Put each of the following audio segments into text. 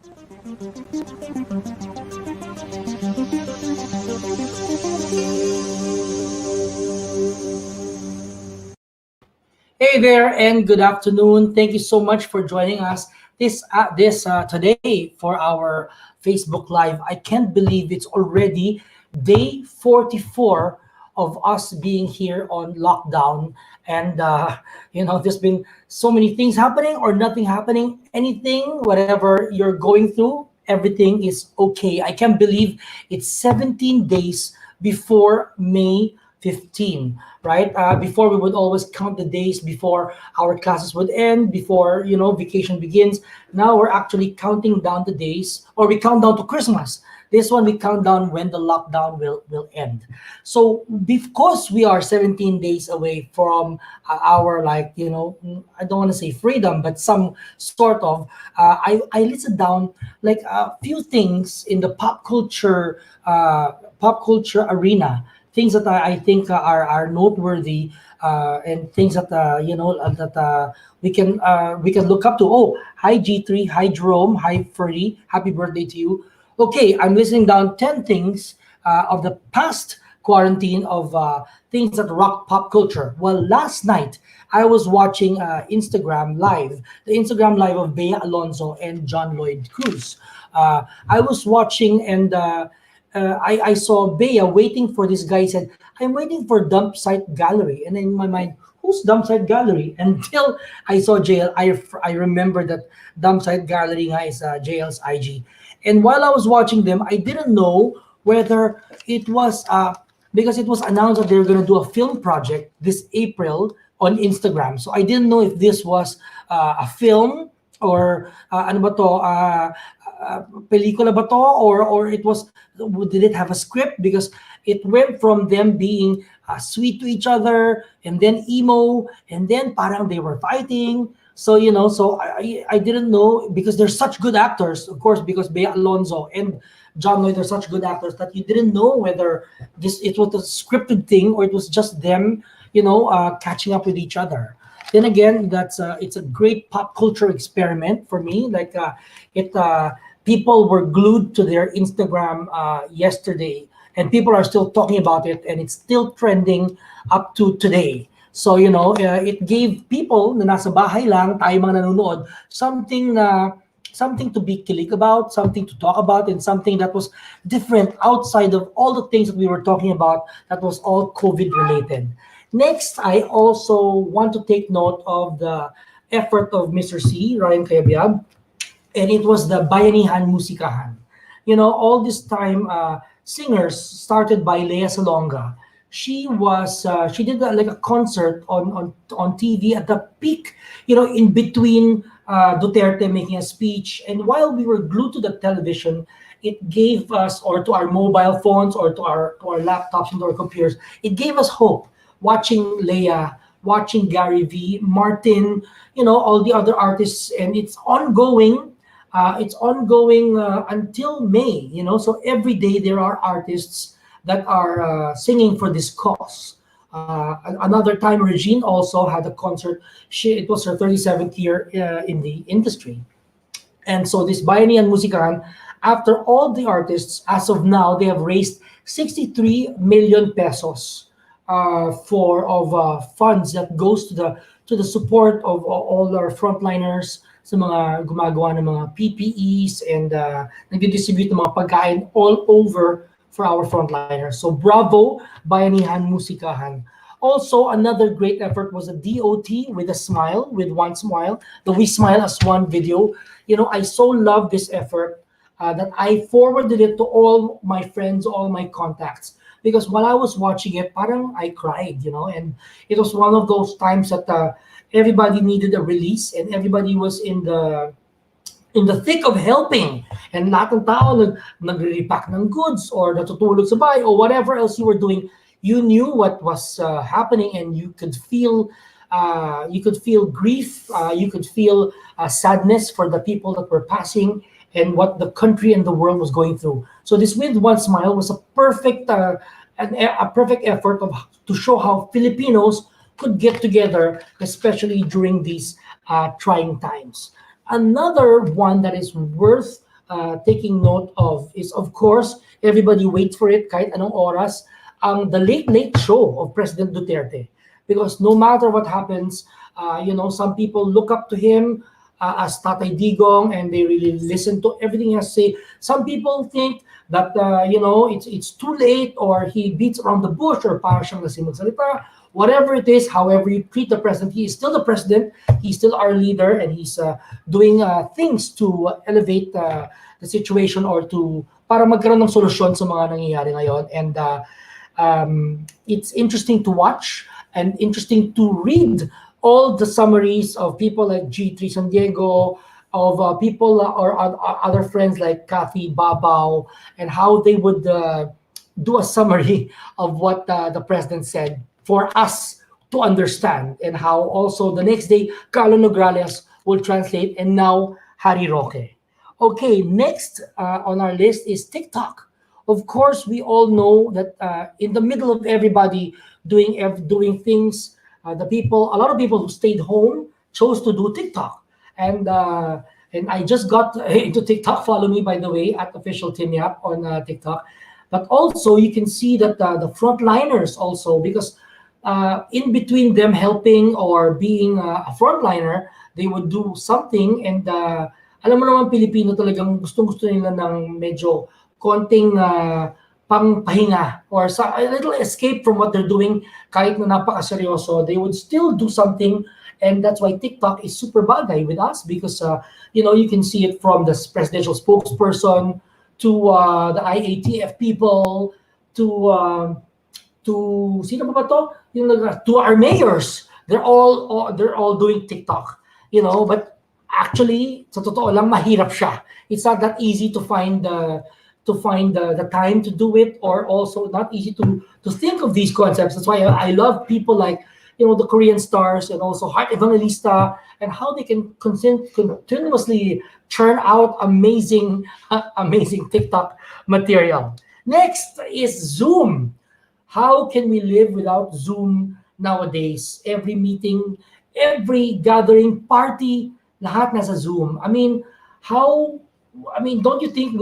Hey there, and good afternoon. Thank you so much for joining us this today for our Facebook Live. I can't believe it's already day 44 of us being here on lockdown, and there's been so many things happening or nothing happening. Anything, whatever you're going through, everything is okay. I can't believe it's 17 days before May 15, right? Before we would always count the days before our classes would end, before vacation begins. Now we're actually counting down the days, or we count down to Christmas. This one we count down when the lockdown will end. So because we are 17 days away from our, like, I don't want to say freedom, but some sort of. I listed down like a few things in the pop culture arena, things that I think are noteworthy, and things that we can look up to. Oh, hi G3, hi Jerome, hi Ferdy, happy birthday to you. Okay, I'm listing down 10 things of the past quarantine of things that rock pop culture. Well, last night I was watching the Instagram live of Bea Alonzo and John Lloyd Cruz. I was watching, and I saw Bea waiting for this guy. He said, I'm waiting for Dump Site Gallery. And in my mind, who's Dump Site Gallery? Until I saw JL, I remember that Dump Site Gallery nga is JL's IG. And while I was watching them, I didn't know whether it was, because it was announced that they were going to do a film project this April on Instagram. So I didn't know if this was a film, or ano ba to, pelikula ba to, or it was, did it have a script? Because it went from them being sweet to each other, and then emo, and then parang they were fighting. So I didn't know, because they're such good actors, of course, because Bea Alonzo and John Lloyd are such good actors, that you didn't know whether it was a scripted thing or it was just them, catching up with each other. Then again, it's a great pop culture experiment for me. Like it people were glued to their Instagram yesterday, and people are still talking about it, and it's still trending up to today. So it gave people na nasa bahay lang, tayo mga nanonood, something to be kilig about, something to talk about, and something that was different outside of all the things that we were talking about that was all COVID related. Next, I also want to take note of the effort of Mr. C, Ryan Cayabyab, and it was the Bayanihan Musikahan. All this time, singers started by Lea Salonga. She did like a concert on TV at the peak, in between Duterte making a speech. And while we were glued to the television, it gave us, or to our mobile phones, or to our laptops and to our computers, it gave us hope. Watching Leia, watching Gary V, Martin, all the other artists, and it's ongoing. Until May. So every day there are artists that are singing for this cause. Another time, Regine also had a concert. It was her 37th year in the industry. And so this Bayanihan Musikan, after all the artists, as of now, they have raised 63 million pesos for funds that goes to the support of all our frontliners, sa mga gumagawa ng mga PPEs, and nagdi-distribute ng mga pagkain all over for our frontliners. So bravo, Bayanihan Musikahan. Also, another great effort was a DOT with a smile, with one smile, the We Smile as One video. I so love this effort that I forwarded it to all my friends, all my contacts. Because while I was watching it, parang I cried, and it was one of those times that everybody needed a release, and everybody was in the thick of helping. And lahat ng tao nagre-repack ng goods, or natutulog sa bahay, or whatever else you were doing. You knew what was happening, and you could feel grief, you could feel sadness for the people that were passing, and what the country and the world was going through. So this With One Smile was a perfect effort to show how Filipinos could get together, especially during these trying times. Another one that is worth taking note of is, of course, everybody waits for it, kahit anong oras, the late late show of President Duterte. Because no matter what happens, some people look up to him as Tatay Digong, and they really listen to everything he has to say. Some people think that it's too late, or he beats around the bush, or parang siyang lasing magsalita. Whatever it is, however you treat the president, he is still the president. He's still our leader, and he's doing things to elevate the situation, or to para magkaroon ng solusyon sa mga nangyayari ngayon. And it's interesting to watch and interesting to read all the summaries of people like G3 San Diego, of people or other friends like Kathy Babao, and how they would do a summary of what the president said for us to understand, and how also the next day Carlo Nograles will translate, and now Harry Roque. Okay, next on our list is TikTok. Of course, we all know that in the middle of everybody doing things, a lot of people who stayed home chose to do TikTok, and I just got into TikTok. Follow me, by the way, at official Tim Yap on TikTok. But also, you can see that the frontliners also, because in between them helping or being a frontliner, they would do something. And alam mo naman, Pilipino talagang gustong-gusto nila ng medyo konting pangpahinga, or a little escape from what they're doing, kahit na napakaseryoso, they would still do something. And that's why TikTok is super bagay with us, because you can see it from the presidential spokesperson to the IATF people, to sino pa ba to? To our mayors. They're all doing TikTok, but actually sa totoo lang, mahirap siya. It's not that easy to find the time to do it, or also not easy to think of these concepts. That's why I love people like the Korean stars, and also Heart Evangelista, and how they can continuously churn out amazing TikTok material. Next is Zoom. How can we live without Zoom nowadays? Every meeting, every gathering, party, lahat nasa Zoom. Don't you think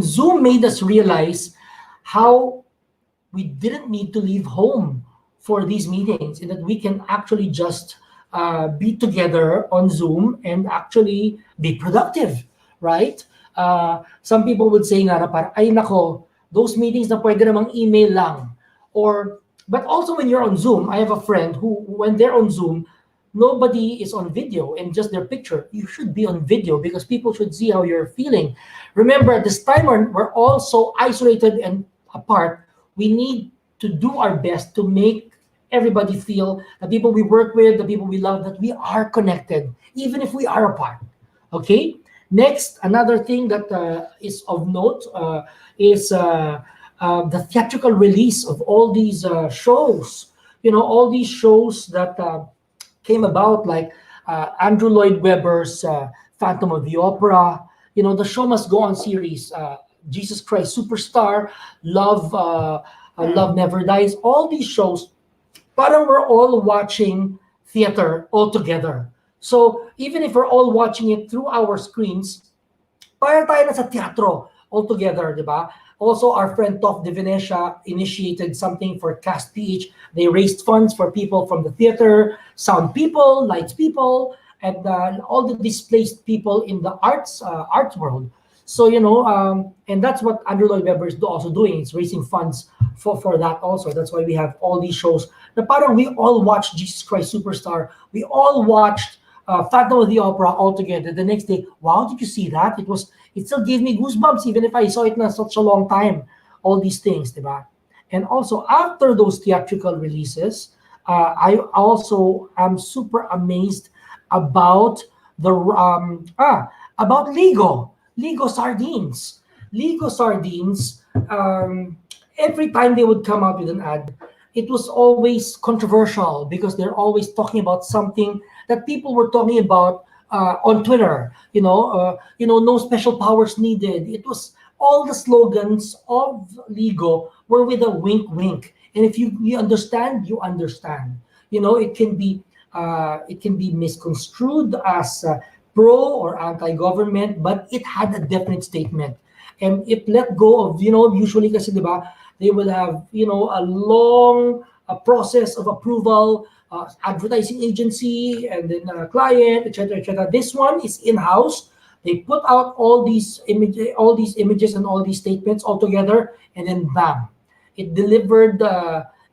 Zoom made us realize how we didn't need to leave home for these meetings, and that we can actually just be together on Zoom and actually be productive, right? Some people would say nga na parang, ay nako, those meetings na pwede namang email lang. But also when you're on Zoom, I have a friend who, when they're on Zoom, nobody is on video and just their picture. You should be on video, because people should see how you're feeling. Remember, at this time we're all so isolated and apart, we need to do our best to make everybody feel, the people we work with, the people we love, that we are connected, even if we are apart. Okay? Next, another thing that is of note is the theatrical release of all these shows. All these shows that came about, like Andrew Lloyd Webber's Phantom of the Opera, the Show Must Go On series, Jesus Christ Superstar, Love Never Dies. All these shows, parang we're all watching theater all together. So even if we're all watching it through our screens, parang tayo nasa teatro all together, di ba? Also, our friend Toff De Venecia initiated something for Cast PH. They raised funds for people from the theater, sound people, lights people, and all the displaced people in the arts world. So, and that's what Andrew Lloyd Webber is also doing. It's raising funds for that also. That's why we have all these shows. Na parang we all watched Jesus Christ Superstar. We all watched Phantom of the Opera all together. The next day, wow, did you see that? It still gave me goosebumps, even if I saw it in such a long time. All these things, diba? And also, after those theatrical releases, I also am super amazed about about Lego sardines. Lego sardines, every time they would come out with an ad, it was always controversial, because they're always talking about something that people were talking about on Twitter. No special powers needed. It was all the slogans of Lego were with a wink, wink. And if you understand, you understand. It can be misconstrued as pro or anti-government, but it had a definite statement. And it let go of, usually kasi, di ba, they will have, a long process of approval, advertising agency, and then client, etc., etc. This one is in-house. They put out all these images and all these statements all together, and then bam, it delivered.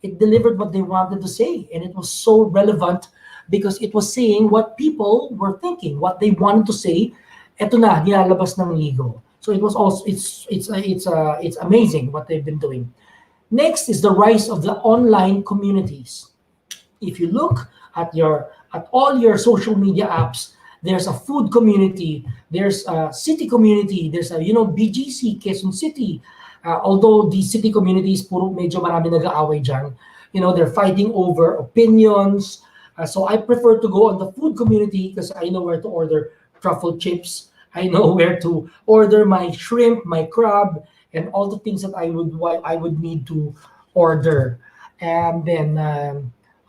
It delivered what they wanted to say, and it was so relevant because it was saying what people were thinking, what they wanted to say. Eto na, nilalabas ng ligo. So it was also it's amazing what they've been doing. Next is the rise of the online communities. If you look at all your social media apps, there's a food community, there's a city community, there's a BGC Quezon City. Although the city communities puro medyo marami nag-aaway diyan, they're fighting over opinions. So I prefer to go on the food community because I know where to order truffle chips. I know where to order my shrimp, my crab, and all the things that I would need to order. And then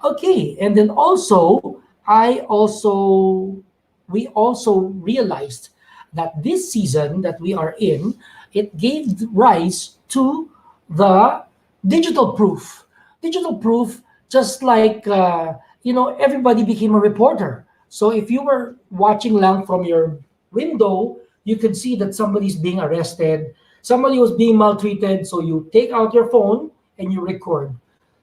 okay, and then also I also we also realized that this season that we are in, it gave rise to the digital proof. Digital proof, just like everybody became a reporter. So if you were watching lang from your window, you could see that somebody's being arrested, somebody was being maltreated. So you take out your phone and you record.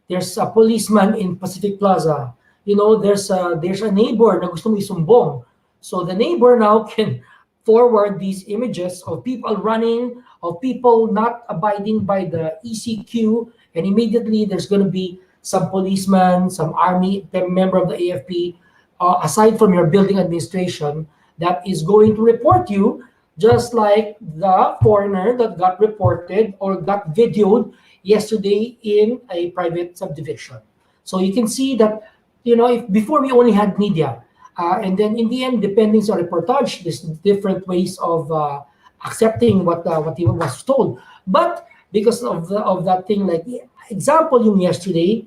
There's a policeman in Pacific Plaza. There's a neighbor na gusto mo isumbong. So the neighbor now can forward these images of people running, of people not abiding by the ECQ, and immediately there's going to be some policeman, some army member of the AFP, aside from your building administration, that is going to report you, just like the foreigner that got reported or got videoed yesterday in a private subdivision. So you can see that, if before we only had media, and then in the end, depending on reportage, there's different ways of accepting what he was told. But because of that thing, like example, yesterday,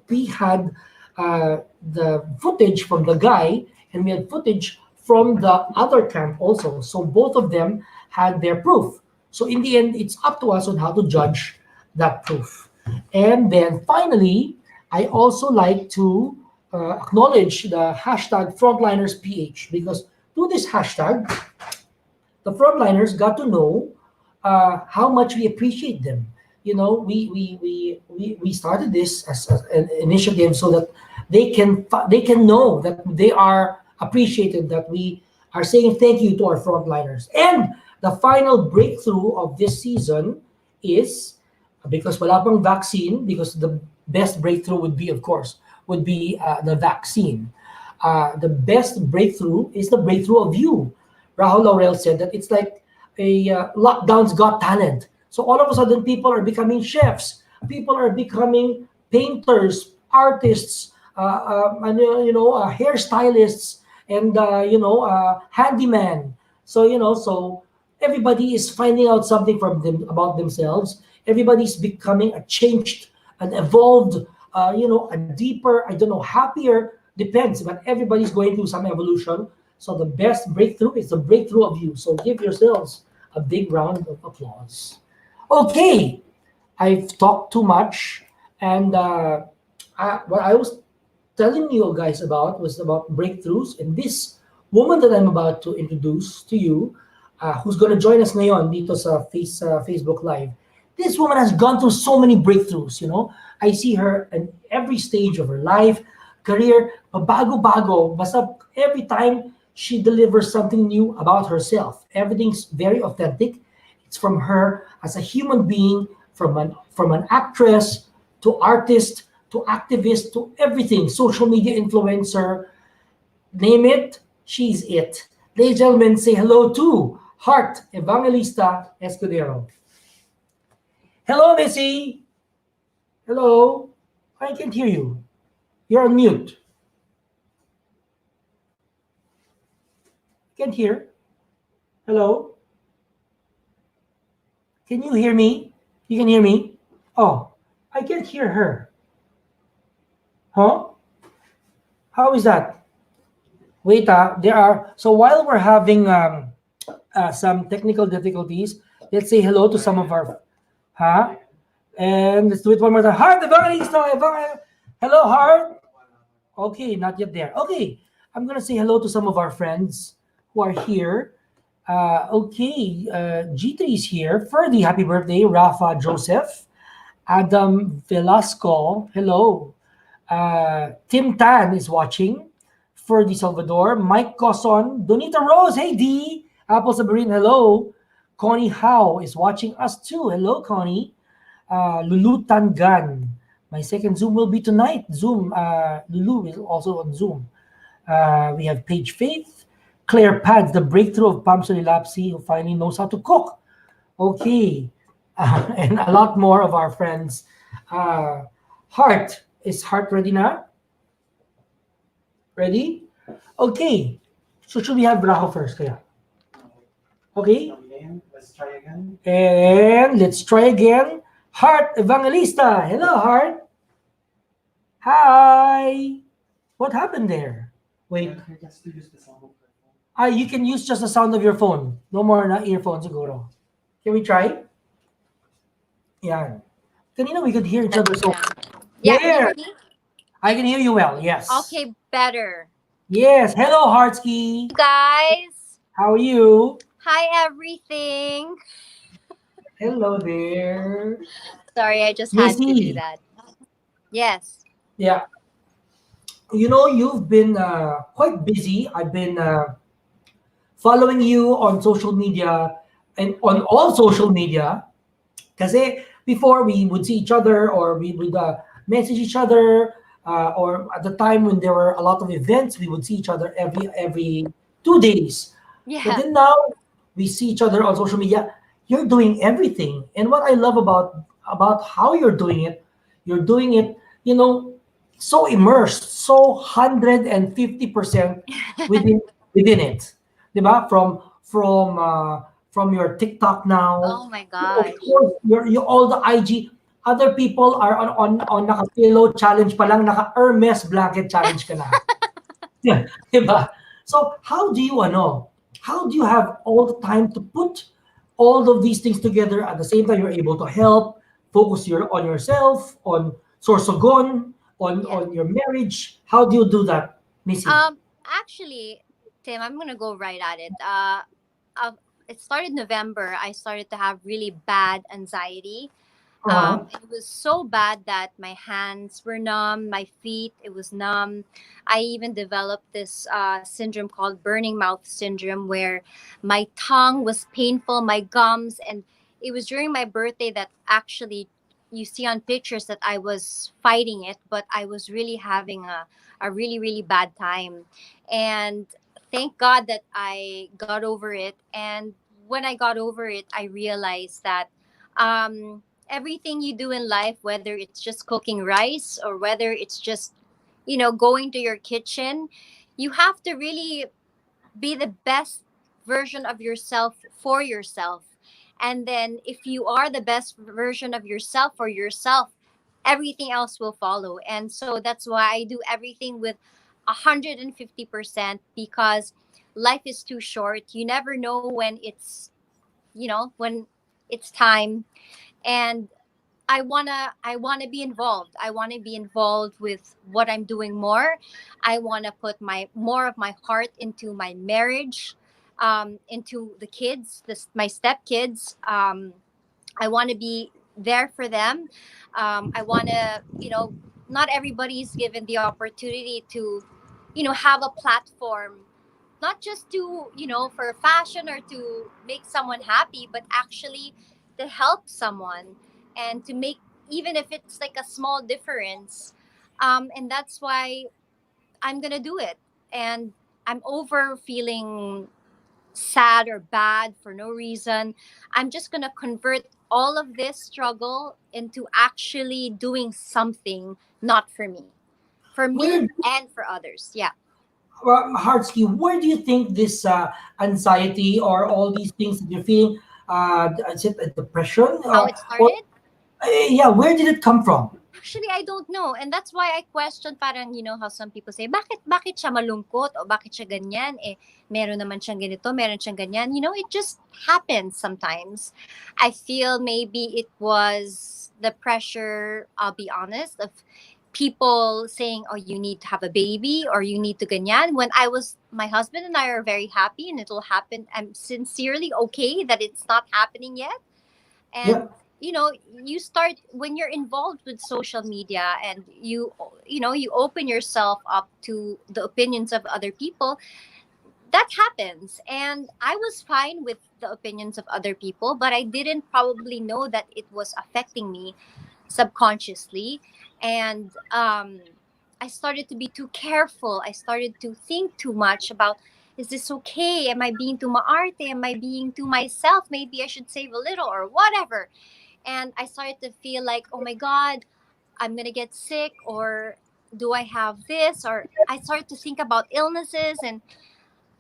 we had the footage from the guy, and we had footage from the other camp also. So both of them had their proof. So in the end, it's up to us on how to judge that proof. And then finally, I also like to acknowledge the hashtag FrontlinersPH, because through this hashtag, the frontliners got to know how much we appreciate them. We started this as an initiative so that they can know that they are appreciated, that we are saying thank you to our frontliners. And the final breakthrough of this season is, because wala pang vaccine, because the best breakthrough would be the vaccine. The best breakthrough is the breakthrough of you. Rajo Laurel said that it's like a lockdown's got talent. So all of a sudden, people are becoming chefs. People are becoming painters, artists, hairstylists, and handyman. So everybody is finding out something from them about themselves. Everybody's becoming a changed, an evolved, a deeper, I don't know, happier, depends, but everybody's going through some evolution. So the best breakthrough is the breakthrough of you. So give yourselves a big round of applause. Okay, I've talked too much, and what I was telling you guys about was about breakthroughs, and this woman that I'm about to introduce to you, who's going to join us ngayon dito sa Facebook Live. This woman has gone through so many breakthroughs. I see her in every stage of her life, career, bago-bago. Basta every time she delivers something new about herself, everything's very authentic. It's from her as a human being, from an actress to artist to activist to everything, social media influencer, name it, she's it. Ladies and gentlemen, say hello to Heart Evangelista Escudero. Hello, Missy. Hello. I can't hear you. You're on mute. Can't hear. Hello. Can you hear me? You can hear me? Oh, I can't hear her. Huh? How is that? Wait, there are. So while we're having some technical difficulties, let's say hello to some of our. Huh? And let's do it one more time. Heart Evangelista. Hello, Heart. Okay, not yet there. Okay, I'm gonna say hello to some of our friends who are here. Okay, G3 is here. Ferdy, happy birthday. Rafa Joseph. Adam Velasco, hello. Tim Tan is watching. Ferdy Salvador. Mike Coson. Donita Rose, hey D. Apple Sabrine, hello. Connie Howe is watching us too. Hello, Connie. Lulu Tangan. My second Zoom will be tonight. Zoom. Lulu is also on Zoom. We have Paige Faith. Claire Pads, the breakthrough of Pam Solilapsi, who finally knows how to cook. Okay. And a lot more of our friends. Heart. Is Heart ready now? Ready? Okay. So should we have Braho first? Kaya? Okay. Let's try again. And let's try again. Heart Evangelista. Hello, Heart. Hi. What happened there? Wait. I guess to use the sound of the phone. You can use just the sound of your phone. No more na earphones siguro. Can we try? Yeah. Kanina we could hear each other so. Yeah, can you There. hear me? I can hear you well. Yes. Okay, better. Yes. Hello, Heartski. Guys, How are you? hi everything. Hello there. Sorry, I just had to do Missy. that. Yes. Yeah. You know, you've been quite busy. I've been following you on social media and on all social media. Kasi before we would see each other or we would message each other or at the time when there were a lot of events, we would see each other every 2 days. But Yeah. then now we see each other on social media. You're doing everything, and what I love about how you're doing it, you know, so immersed, so 150% within within it, diba? From your TikTok now, Oh my of gosh. course, your all the IG. Other people are on naka pillow challenge pa lang, naka Hermes blanket challenge ka na. Yeah, diba? So how do you have all the time to put all of these things together at the same time you're able to help, focus on yourself, on Sorsogon, Yeah. on your marriage? How do you do that, Missy? Actually, Tim, I'm gonna go right at it. Uh it started November. I started to have really bad anxiety. Uh-huh. It was so bad that my hands were numb, my feet, it was numb. I even developed this syndrome called burning mouth syndrome, where my tongue was painful, my gums, and it was during my birthday that actually you see on pictures that I was fighting it, but I was really having a really, really bad time. And thank God that I got over it. And when I got over it, I realized that. Everything you do in life, whether it's just cooking rice or whether it's just, going to your kitchen, you have to really be the best version of yourself for yourself. And then if you are the best version of yourself for yourself, everything else will follow. And so that's why I do everything with 150% because life is too short. You never know when it's time. And I wanna be involved. I wanna be involved with what I'm doing more. I wanna put my more of my heart into my marriage, into the kids, my stepkids. I wanna be there for them. I wanna, not everybody's given the opportunity to, have a platform, not just to, for fashion or to make someone happy, but actually to help someone and to make, even if it's like a small difference. And that's why I'm gonna do it. And I'm over feeling sad or bad for no reason. I'm just gonna convert all of this struggle into actually doing something, not for me Where and for others. Yeah. Hartsky, where do you think this anxiety or all these things that you're feeling, is it a depression How it or started? yeah, where did it come from? Actually, I don't know. And that's why I question parang, how some people say, bakit siya malungkot? O bakit siya ganyan? Eh, meron naman siyang ganito, meron siyang ganyan. It just happens sometimes. I feel maybe it was the pressure, I'll be honest, of people saying, oh, you need to have a baby or you need to ganyan. When my husband and I are very happy and it'll happen. I'm sincerely okay that it's not happening yet. Yeah, And you start when you're involved with social media and you open yourself up to the opinions of other people. That happens, and I was fine with the opinions of other people, but I didn't probably know that it was affecting me subconsciously. And I started to be too careful. I started to think too much about, is this okay? Am I being too maarte? Am I being too myself? Maybe I should save a little or whatever. And I started to feel like, oh my God, I'm gonna get sick, or do I have this? Or I started to think about illnesses,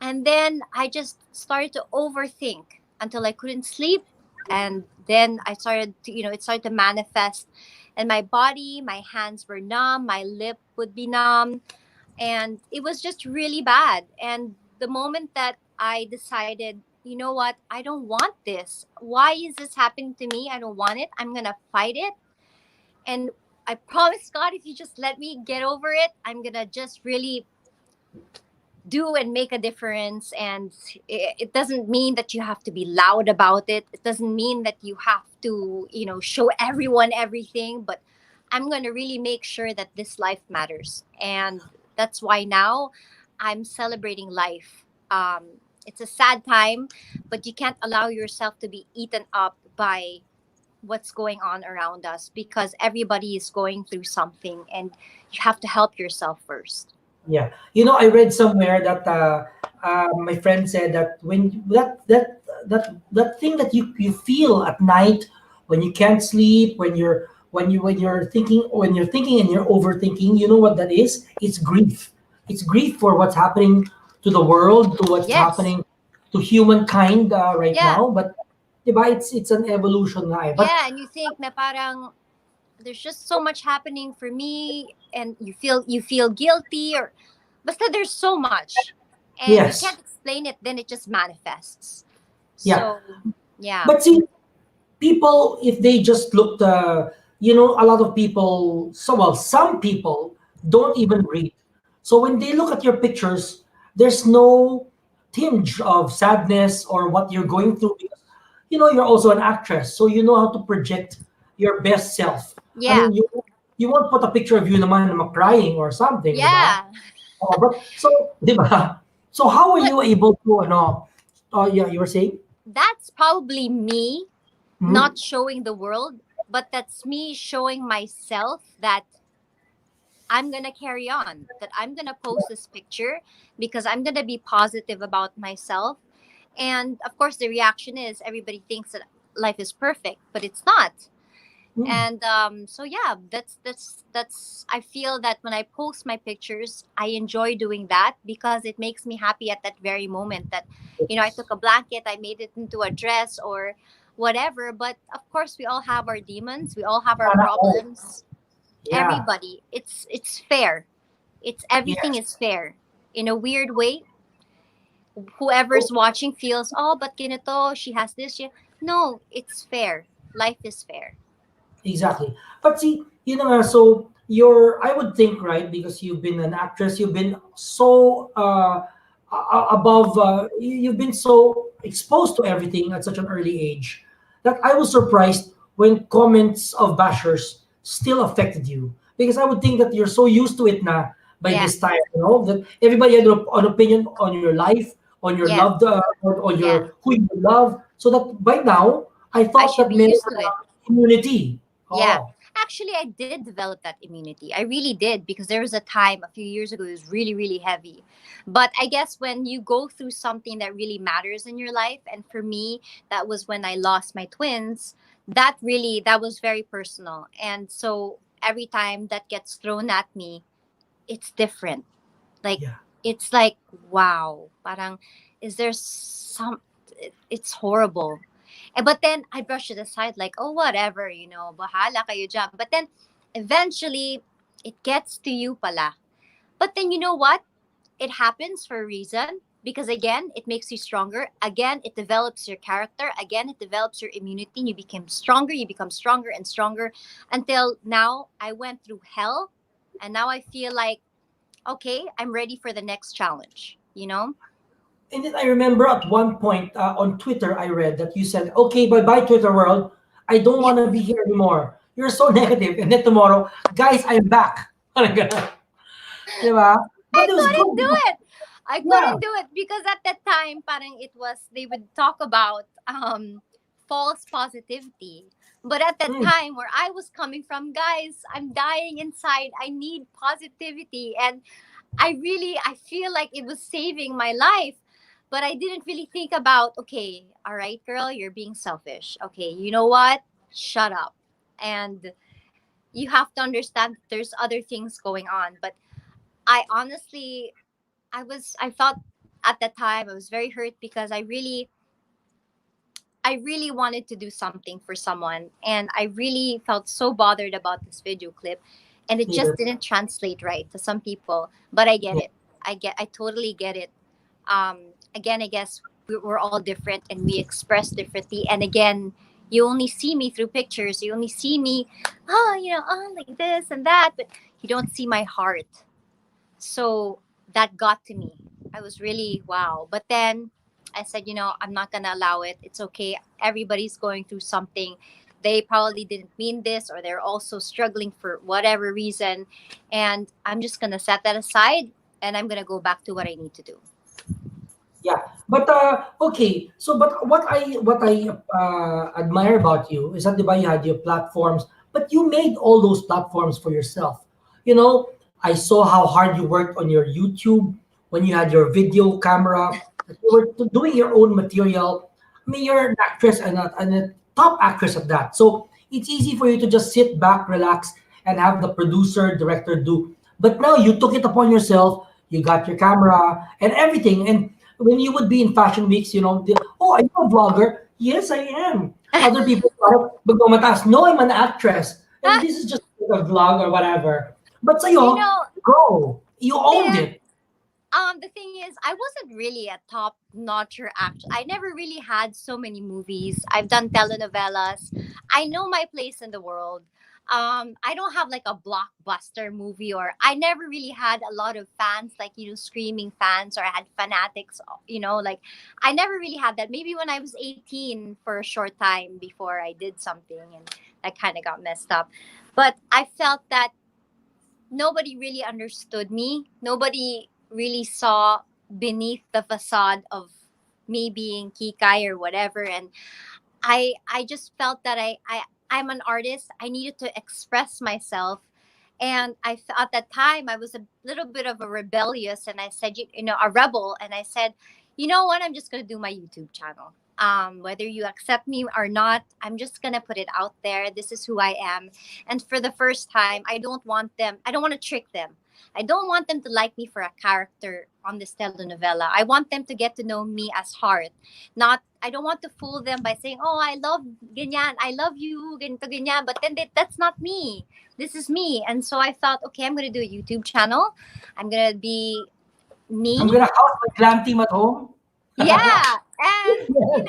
and then I just started to overthink until I couldn't sleep. And then I started to, it started to manifest in my body. My hands were numb, my lip would be numb, and it was just really bad. And the moment that I decided, you know what, I don't want this. Why is this happening to me? I don't want it. I'm going to fight it. And I promise God, if you just let me get over it, I'm going to just really do and make a difference. And it doesn't mean that you have to be loud about it. It doesn't mean that you have to, show everyone everything. But I'm going to really make sure that this life matters. And that's why now I'm celebrating life. It's a sad time, but you can't allow yourself to be eaten up by what's going on around us, because everybody is going through something and you have to help yourself first. yeah. I read somewhere that my friend said that when that thing that you feel at night when you can't sleep, when you're thinking and you're overthinking, you know what that is? It's grief. It's grief for what's happening to the world, to what's Yes. happening to humankind right Yeah. now. But diba, it's an evolution nga eh. But Yeah, and you think na parang there's just so much happening for me, and you feel guilty, or basta there's so much and you yes, can't explain it, then it just manifests. yeah. So, yeah. But see, people, if they just looked, a lot of people, so well, some people don't even read. So when they look at your pictures, there's no tinge of sadness or what you're going through because, you're also an actress. So you know how to project your best self. I Yeah. mean, you won't put a picture of you naman na crying or something, di ba? Yeah. Oh, but so, di ba? So how are But you able to, yeah, you were saying? that's probably me Hmm? not showing the world, but that's me showing myself that I'm going to carry on, that I'm going to post this picture because I'm going to be positive about myself. And of course, the reaction is everybody thinks that life is perfect, but it's not. Hmm. And so yeah, that's I feel that when I post my pictures, I enjoy doing that because it makes me happy at that very moment that I took a blanket, I made it into a dress or whatever. But of course, we all have our demons, we all have our Sana all. problems. Yeah. Everybody, it's fair. It's everything Yes. is fair. In a weird way, whoever's Oh, watching feels, oh, but ganito, she has this. No, it's fair. Life is fair. exactly. But see, so I would think, right, because you've been an actress, you've been so above, you've been so exposed to everything at such an early age that I was surprised when comments of bashers still affected you. Because I would think that you're so used to it now by Yeah, this time, that everybody had an opinion on your life, on your yeah, loved, on yeah. your who you love. So that by now, I I thought should that be meant used to it. immunity. Yeah. Oh, Actually, I did develop that immunity. I really did, because there was a time a few years ago it was really, really heavy. But I guess when you go through something that really matters in your life, and for me, that was when I lost my twins, that was very personal. And so every time that gets thrown at me, it's different. Like, yeah. it's like, wow, parang, is there some, it's horrible. But then I brush it aside like, oh, whatever, bahala kayo dyan. But then eventually it gets to you pala. But then you know what? It happens for a reason, because again, it makes you stronger. Again, it develops your character. Again, it develops your immunity. You become stronger. You become stronger and stronger until now I went through hell, and now I feel like, okay, I'm ready for the next challenge, you know? And then I remember at one point on Twitter, I read that you said, "Okay, bye bye, Twitter world. I don't want to be here anymore. You're so negative." And then tomorrow, guys, I'm back. Parang ganun. Di ba? I But it was good couldn't do because, it. I yeah. couldn't do it because at that time, parang it was, they would talk about false positivity. But at that Mm, time where I was coming from, guys, I'm dying inside. I need positivity. And I feel like it was saving my life. But I didn't really think about, okay, all right, girl, you're being selfish. Okay, you know what? Shut up. And you have to understand there's other things going on. But I honestly, I felt at that time I was very hurt because I really wanted to do something for someone, and I really felt so bothered about this video clip, and it just yes, didn't translate right to some people. But I get yeah, it. I totally get it. Again, I guess we're all different and we express differently. And again, you only see me through pictures. You only see me, like this and that, but you don't see my heart. So that got to me. I was really wow. But then I said, I'm not gonna allow it. It's okay. Everybody's going through something. They probably didn't mean this, or they're also struggling for whatever reason. And I'm just gonna set that aside, and I'm gonna go back to what I need to do. yeah. But okay. So, but what I admire about you is that, di ba, you had your platforms, but you made all those platforms for yourself. You know, I saw how hard you worked on your YouTube when you had your video camera. That you were doing your own material. I mean, you're an actress and a top actress at that. So it's easy for you to just sit back, relax, and have the producer, director do. But now you took it upon yourself. You got your camera and everything. And when you would be in fashion weeks, "Oh, are you a vlogger?" "Yes, I am." Other people parang magmamataas, "No, I'm an actress. And this is just a vlog or whatever." But you sa'yo, know, go. You owned there it. the thing is, I wasn't really a top notcher actor. I never really had so many movies. I've done telenovelas. I know my place in the world. I don't have like a blockbuster movie, or I never really had a lot of fans, like, screaming fans, or I had fanatics, like, I never really had that. Maybe when I was 18 for a short time before I did something, and that kind of got messed up. But I felt that nobody really understood me. Nobody really saw beneath the facade of me being Kikai or whatever. And I just felt that I'm an artist. I needed to express myself. And at that time I was a little bit of a rebellious, and I said, a rebel, and I said, you know what, I'm just gonna do my YouTube channel. Whether you accept me or not, I'm just gonna put it out there. This is who I am. And for the first time, I don't want to trick them. I don't want them to like me for a character on this telenovela. I want them to get to know me as Heart. Not, I don't want to fool them by saying, "Oh, I love ganyan, I love you, ganito ganyan." But then that's not me. This is me. And so I thought, okay, I'm gonna do a YouTube channel. I'm gonna be I'm me. gonna house my glam team at home. Yeah. And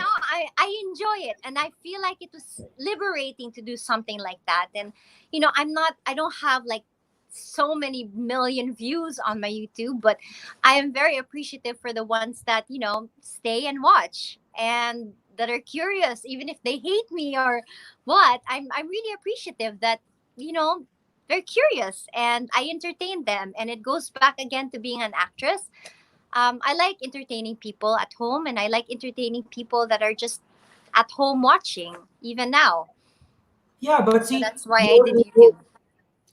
I enjoy it, and I feel like it was liberating to do something like that. And I don't have like so many million views on my YouTube, but I am very appreciative for the ones that stay and watch, and that are curious, even if they hate me or what. I'm really appreciative that you know they're curious, and I entertain them. And it goes back again to being an actress. I like entertaining people at home, and I like entertaining people that are just at home watching, even now. Yeah, but So see, that's why I you're did able, YouTube.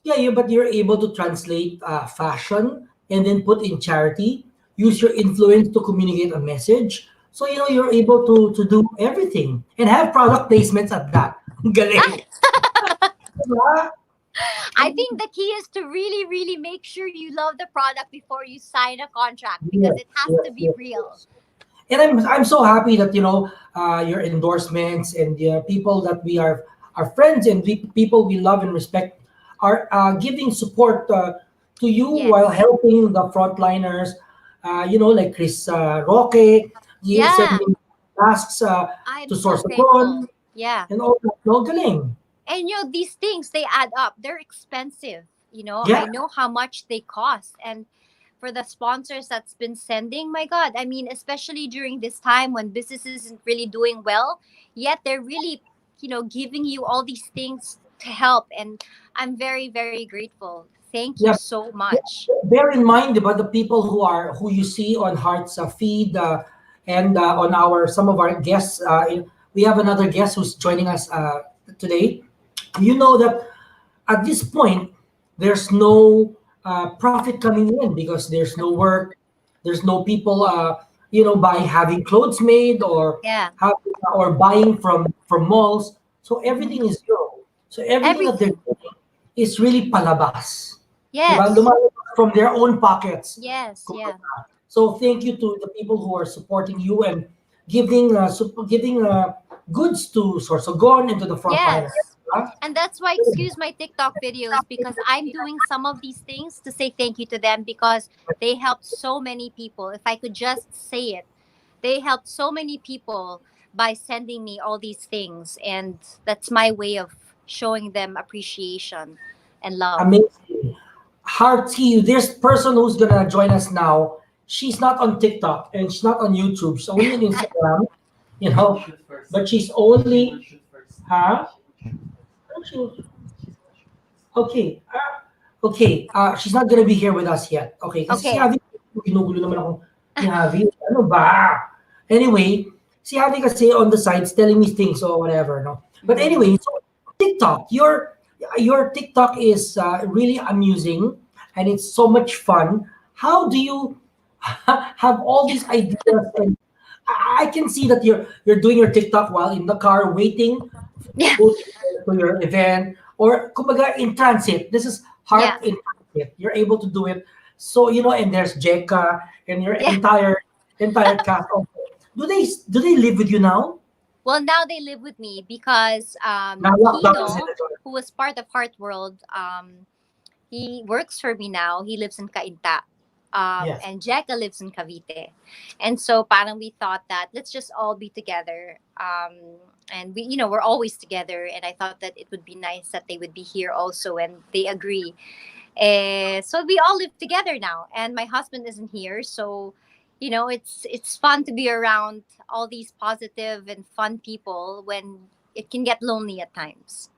yeah, but you're able to translate fashion and then put in charity, use your influence to communicate a message. So, you're able to do everything and have product placements at that. Galing. Diba? I think the key is to really, really make sure you love the product before you sign a contract, because Yes, it has yes, to be yes, real. yes. And I'm so happy that your endorsements and the people that we are friends and people we love and respect are giving support to you while Yes. helping the frontliners. Like Chris Roque, he Yeah. sending masks I'm to so Sorsogon thankful. Yeah. and all that. No, galing. And these things, they add up. They're expensive. Yeah, I know how much they cost. And for the sponsors that's been sending, my God, I mean, especially during this time when business isn't really doing well, yet they're really, giving you all these things to help. And I'm very, very grateful. Thank you yeah. so much. Bear in mind, about the people who you see on Heart's feed and on our some of our guests. We have another guest who's joining us today. You know that at this point, there's no profit coming in because there's no work, there's no people, by having clothes made or Yeah. buying from malls. So Hmm. everything is zero. So everything that they're Everything. doing is really palabas. Diba? Yes. Lumalabas from their own pockets. Yes. Yeah. So thank you to the people who are supporting you and giving goods to Sorsogon and to the frontliner. Yes. Diba? And that's why, excuse my TikTok videos, because I'm doing some of these things to say thank you to them because they helped so many people. If I could just say it, they helped so many people by sending me all these things. And that's my way of showing them appreciation and love. Amazing. Hearty, this person who's gonna join us now, she's not on TikTok and she's not on YouTube. She's only on Instagram, you She will know, shoot first. but she's She will only, shoot first. huh? She will shoot. She- She's gonna shoot first. Okay. Okay. She's not gonna be here with us yet. Okay, kasi si Okay. Javi, ginugulo naman ako ni Javi. Ano ba? Anyway, si Javi kasi on the sides telling me things or whatever, no? But Mhm. anyway, so TikTok, your TikTok is really amusing and it's so much fun. How do you have all these ideas? And I can see that you're doing your TikTok while in the car waiting to Yeah. go to your event or kumbaga in transit. This is Yeah. Heart in transit. You're able to do it. So and there's Jeka and your Yeah. entire cast. Do they live with you now? Well, now they live with me because Now lockdown is in Kino, it. who was part of Heart World, he works for me now. He lives in Cainta. Yes. And Jeka lives in Cavite. And so parang we thought that let's just all be together. And we're always together. And I thought that it would be nice that they would be here also. And they agree. So we all live together now. And my husband isn't here. So, it's fun to be around all these positive and fun people when it can get lonely at times.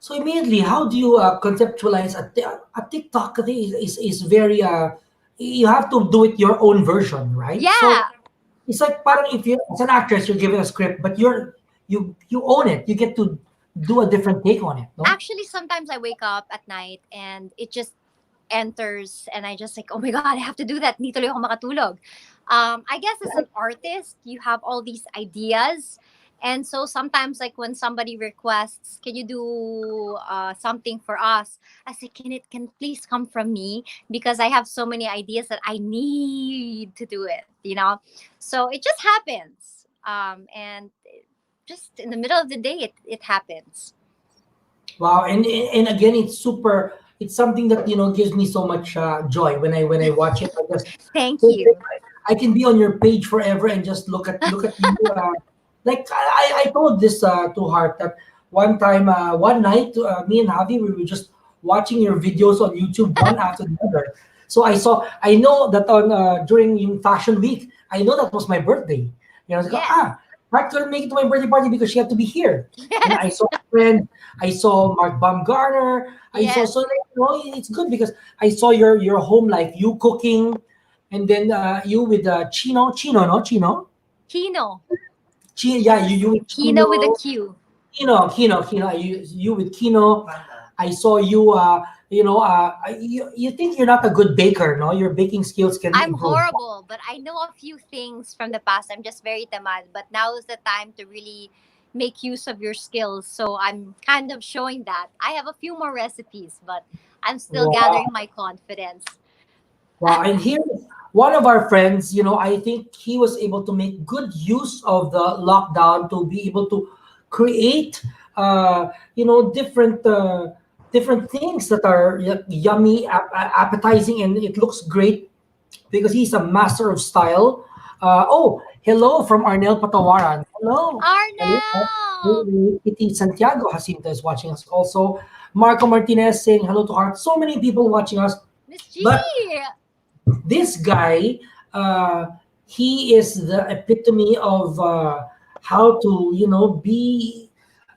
So immediately, how do you conceptualize a TikTok? Is very you have to do it your own version, right? So Yeah. it's like parang if you as an actress you're given a script, but you own it. You get to do a different take on it, no? Actually, sometimes I wake up at night and it just enters and I just like, oh my God, I have to do that. Hindi tuloy ako makatulog. I guess as an artist, you have all these ideas. And so sometimes like when somebody requests, can you do something for us? I say, can please come from me? Because I have so many ideas that I need to do it. So it just happens. And just in the middle of the day, it happens. Wow, and again, it's super. It's something that gives me so much joy when I watch it. Thank you. I can be on your page forever and just look at you. Like I told this to Heart that one time, one night, me and Javi, we were just watching your videos on YouTube one after the other. So I know that on during yung Fashion Week, I know that was my birthday. I was like, Yes. Heart couldn't make it to my birthday party because she had to be here. And I Yes. saw a friend, I saw Mark Baumgartner, I saw Yes. so like, it's good because I saw your home life, you cooking, and then you with Chino, Kino. Yeah, you with Kino with a Chino, Q. Kino, you with Kino. Panda. I saw you. You think you're not a good baker, no? Your baking skills can I'm improve. horrible, but I know a few things from the past. I'm just very tamad, but now is the time to really make use of your skills. So I'm kind of showing that. I have a few more recipes, but I'm still Wow, gathering my confidence. wow. And here, one of our friends, I think he was able to make good use of the lockdown to be able to create, different different things that are yummy, appetizing, and it looks great because he's a master of style. Oh, hello from Arnel Patawaran. Hello. Hello. Arnel! Kitty Santiago Jacinto is watching us also. Marco Martinez saying hello to Heart. So many people watching us. Miss G! But this guy, uh, he is the epitome of how to,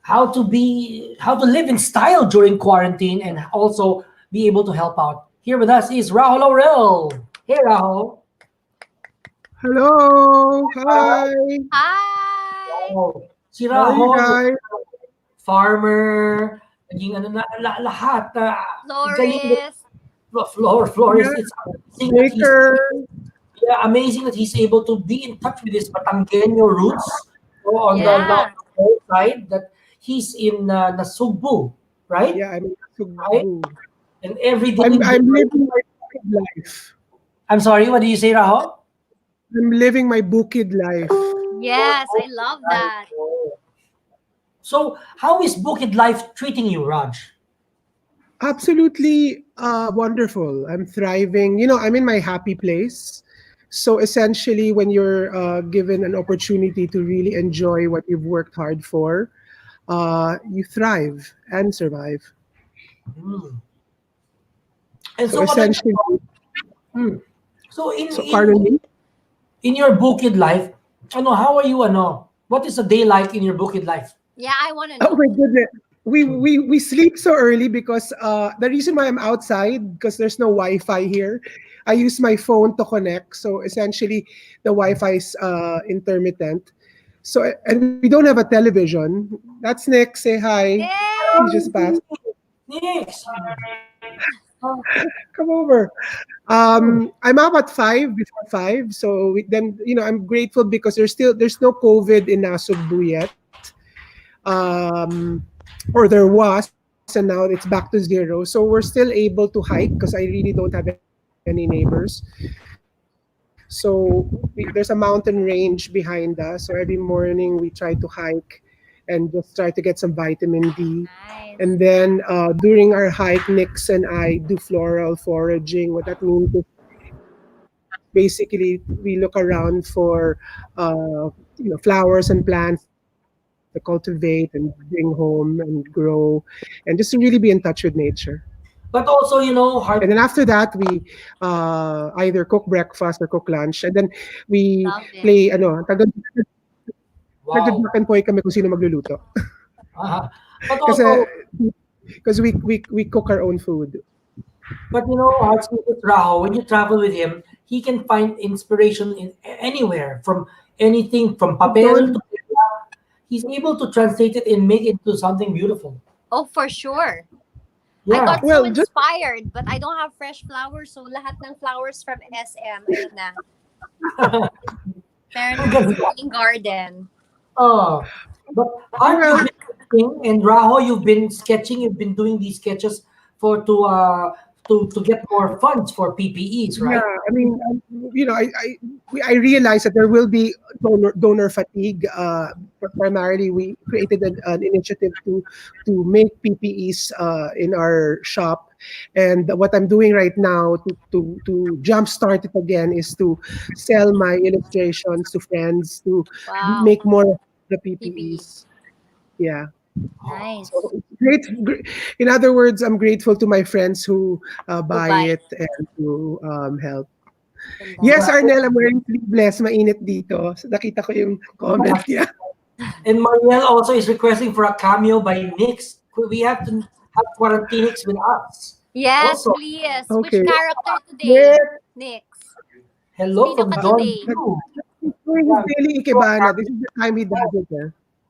how to live in style during quarantine and also be able to help out. Here with us is Rajo Laurel. Hey, Rajo. Hello, hi. Hi! Wow. Si How are you Rajo, guys? farmer, naging ano na, lahat. Galing, Florist. florist. Yeah, It's amazing that he's baker. yeah, amazing that he's able to be in touch with his Batanggenyo roots on the Yeah. north side. That he's in Nasugbu, right? Yeah, I'm in Right, Cebu. and every day. I'm living my bukid life. I'm sorry. What did you say, Raho? I'm living my bukid life. Yes, I love that. So, how is Bukid Life treating you, Raj? Absolutely wonderful. I'm thriving. I'm in my happy place. So essentially, when you're given an opportunity to really enjoy what you've worked hard for, you thrive and survive. Hmm. And So so, what are essentially, hmm. so so pardon me. in your Bukid Life, how are you? What is a day like in your Bukid Life? Yeah, I want to Oh know. my goodness. We sleep so early because the reason why I'm outside because there's no Wi-Fi here. I use my phone to connect. So essentially, the Wi-Fi is intermittent. So and we don't have a television. That's Nick. Say hi. He just Yay! passed. Yes. Come over. I'm up at 5 before 5. So then I'm grateful because there's no COVID in Nasugbu yet. um, or there was, and now it's back to zero. So we're still able to hike because I really don't have any neighbors. So there's a mountain range behind us. So every morning we try to hike and just try to get some vitamin D. And then Nice. during our hike, Nix and I do floral foraging. What that means is basically we look around for flowers and plants to cultivate and bring home and grow, and just to really be in touch with nature. But also, And then after Heart. that, we either cook breakfast or cook lunch, and then we Love it. play Wow. nagdadlakan po kami kung sino magluluto. Uh-huh. But Kasi also, because we cook our own food. Heart with Raho, when you travel with him, he can find inspiration in anywhere, from anything from papel to Doon, he's able to translate it and make it into something beautiful. Oh, for sure. I Yeah. got so well, just inspired, but I don't have fresh flowers, so lahat ng flowers from SM, ayun na. Meron akong sariling garden. Oh, but Heart, you've well, been sketching, and Raho, you've been sketching. You've been doing these sketches for to get more funds for PPEs, yeah. right? I mean, I realized that there will be donor fatigue. Primarily, we created an initiative to make PPEs in our shop, and what I'm doing right now to jumpstart it again is to sell my illustrations to friends to Wow. make more of the PPE. PPEs. Yeah. Nice. So in other words, I'm grateful to my friends who buy Goodbye. it and to help. Ganda. Yes, Arnel, I'm wearing sleeveless. Mainit dito. So, nakita ko yung comment niya. And Marielle also is requesting for a cameo by Nix. We have to have Quarantinix with us. Yes, Also, please. Which Okay. character Yes. today? Nix. hello Sino from ka John today? Yu. He's doing his Yeah, daily ikebana. This is the time he does it. Eh.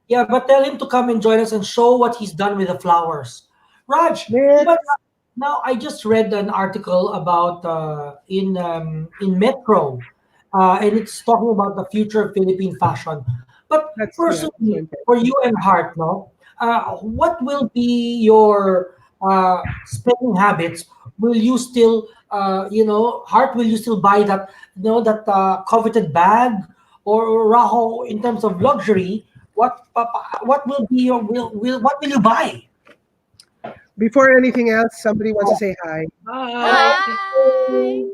yeah, but tell him to come and join us and show what he's done with the flowers. Raj, Yes. but now I just read an article about in Metro, and it's talking about the future of Philippine fashion. But That's so personally, important. for you and Heart, no, what will be your spending habits? Will you still, Heart? Will you still buy that, that coveted bag, or Raho in terms of luxury? What will be your will what will you buy? Before anything else, somebody wants to say hi. Hi. Hi.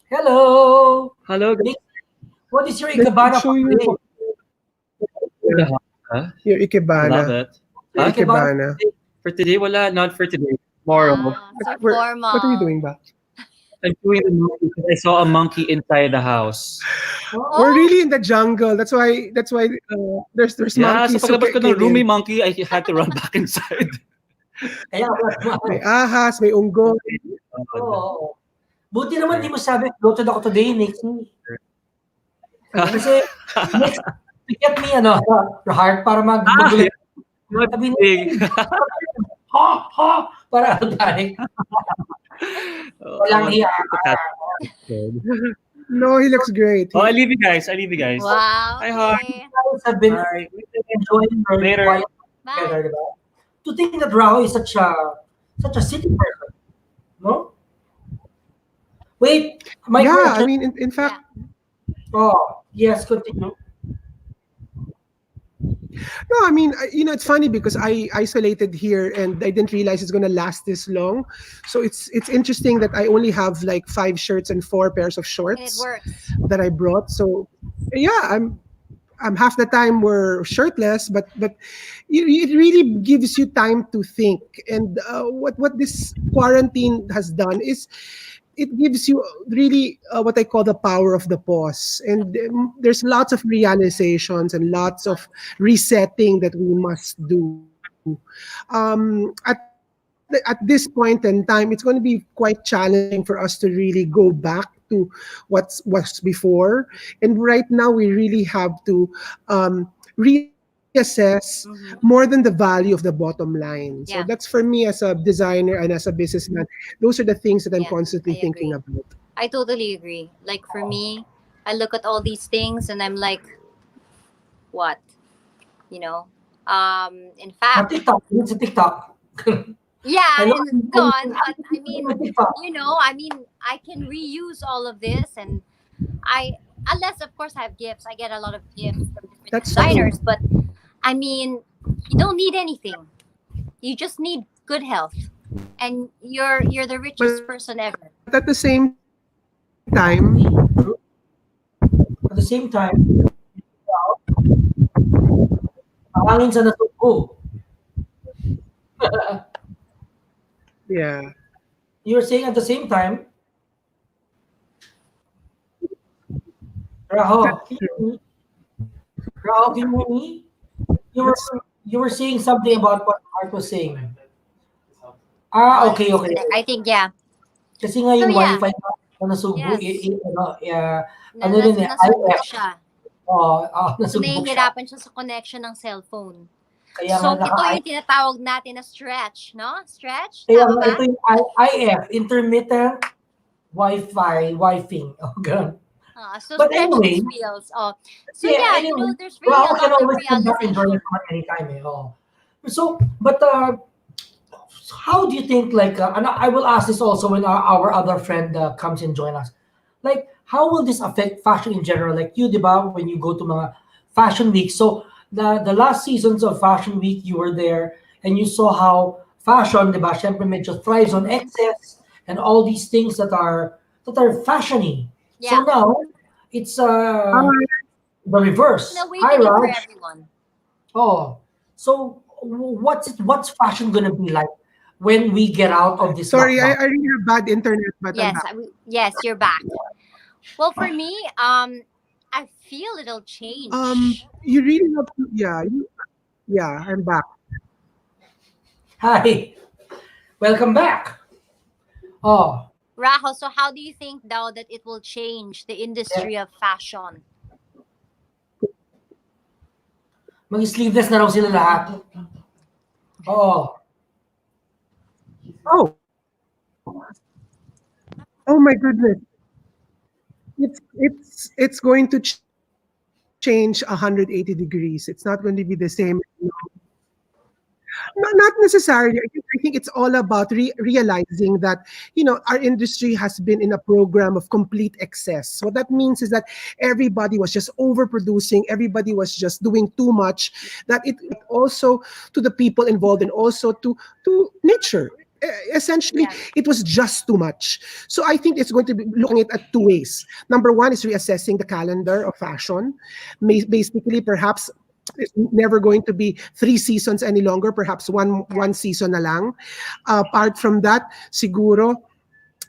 Hello. Hello, guys. Nick, what is your Let's ikebana show for you today? The house, huh? your I love ikebana. it. Your Huh? ikebana for Ikebana. today. For today, wala, not for today. Tomorrow. So What are you formal. doing ba? I'm doing the monkey because I saw a monkey inside the house. Oh, We're Oh, really in the jungle. That's why there's Yeah, so monkeys who paglabas ko ng came room, may in. monkey, I had to run back inside. kaya May ahas, may unggoy. Oo. Buti naman di mo sabi, floated ako today, Nick. Kasi, next, pick me, heart, para Ah, magulat. yeah. What Sabi niya, thing? ha, ha, para tarik. Oh, I Walang want hiya. to catch it. No, he looks great. Oh, I leave you guys. I leave you guys. wow. Hi, Heart. Okay. Guys have been Bye. enjoying your Later. quiet Bye. together, diba? To think that Raho is such a city person, no? Wait, my Yeah, I question. mean, in Yeah. fact, Oh, yes, continue. no, I mean, it's funny because I isolated here and I didn't realize it's gonna last this long. So it's interesting that I only have like 5 shirts and 4 pairs of And it shorts works. that I brought. So yeah, I'm half the time we're shirtless, but it really gives you time to think. And what this quarantine has done is it gives you really what I call the power of the pause. And there's lots of realizations and lots of resetting that we must do. At this point in time, it's going to be quite challenging for us to really go back to what's before. And right now, we really have to reassess more than the Mm-hmm. value of the bottom line. So that's for Yeah. me as a designer and as a businessman. Those are the things that I'm Yeah. constantly I thinking agree. about. I totally agree. Like for me, I look at all these things and I'm like, what? You know? In A fact, TikTok, it's a TikTok. yeah, I love and it's gone, but I mean, TikTok. I can reuse all of this and I unless of course I have gifts. I get a lot of gifts from different That's true. designers, but I mean, you don't need anything. You just need good health. And you're the richest But person ever. at the same time, At the same time, hangin sa nasuko. yeah. You're saying at the same time, Raho, That's can you true. hear me? Raho, can you hear me? You were That's you were saying something about what Art was saying. Oh, Ah, let's okay, okay. disconnect. I think yeah. Kasi nga So yung yeah, wifi na nasubo, yes. ano rin eh, Nasugbok IF. siya. So Nasugbog siya. nahihirapan siya sa connection ng cellphone. Kaya nga So ito yung tinatawag natin na stretch, no? Stretch, kaya tama nga ba? ito yung IF, intermittent Wi-Fi. Oh, ganun. So But stretch anyway, those wheels. Oh. So yeah, yeah, anyway, there's really Raho a can lot of always come back and join us realization. anytime. Eh. Oh. So, but how do you think, like, and I will ask this also when our other friend comes and join us. Like, how will this affect fashion in general? Like, you, di ba, when you go to mga fashion week. So, the last seasons of Fashion Week, you were there and you saw how fashion, di ba, syempre medyo thrives on Mhm. excess and all these things that are fashiony. So Yeah. now, it's Hi. the An reverse. Hi, awakening for Raj. everyone. Oh, so what's fashion gonna be like when we get out of this Sorry, lockdown? I really have bad internet, but I'm Yes, back. yes, you're back. Well, for me, I feel it'll change. You really have to, yeah, I'm back. Hi, welcome back. Oh, Raho, so how do you think now that it will change the yeah. industry of fashion? Mag-sleeveless na raw sila lahat. Oh, Oh, oh my goodness. It's going to change 180 degrees. It's not going to be the same. No, not necessarily. I think I think it's all about realizing that, our industry has been in a program of complete excess. What that means is that everybody was just overproducing, everybody was just doing too much, that it also to the people involved and also to nature. Essentially, Yeah. it was just too much. So I think it's going to be looking at two ways. Number one is reassessing the calendar of fashion. Basically, perhaps it's never going to be 3 seasons any longer. Perhaps one season na lang. Apart from that, siguro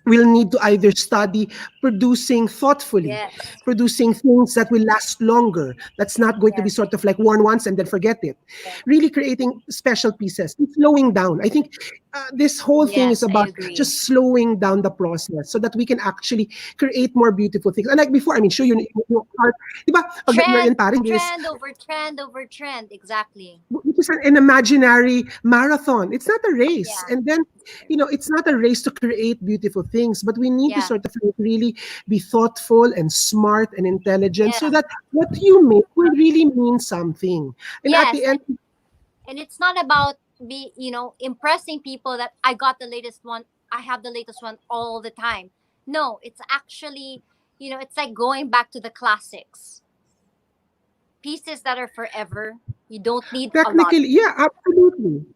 we'll need to either study producing thoughtfully, Yes. producing things that will last longer. That's not going to be Yes. sort of like worn once and then forget it. Yes. Really creating special pieces, and slowing down. I think this whole thing is Yes, I about agree. just slowing down the process so that we can actually create more beautiful things. And like before, I mean, sure, you art, diba? Pag you're in Trend, Paris, this trend over trend over trend. Exactly. which is an imaginary marathon. It's not a race. Yeah. And then, it's not a race to create beautiful things, but we need to Yeah. sort of like really be thoughtful and smart and intelligent so Yeah. that what you make will really mean something. And at Yes, the end, and it's not about impressing people that I got the latest one, I have the latest one all the time. No, it's actually, it's like going back to the classics, pieces that are forever. You don't need a lot. technically, yeah, absolutely.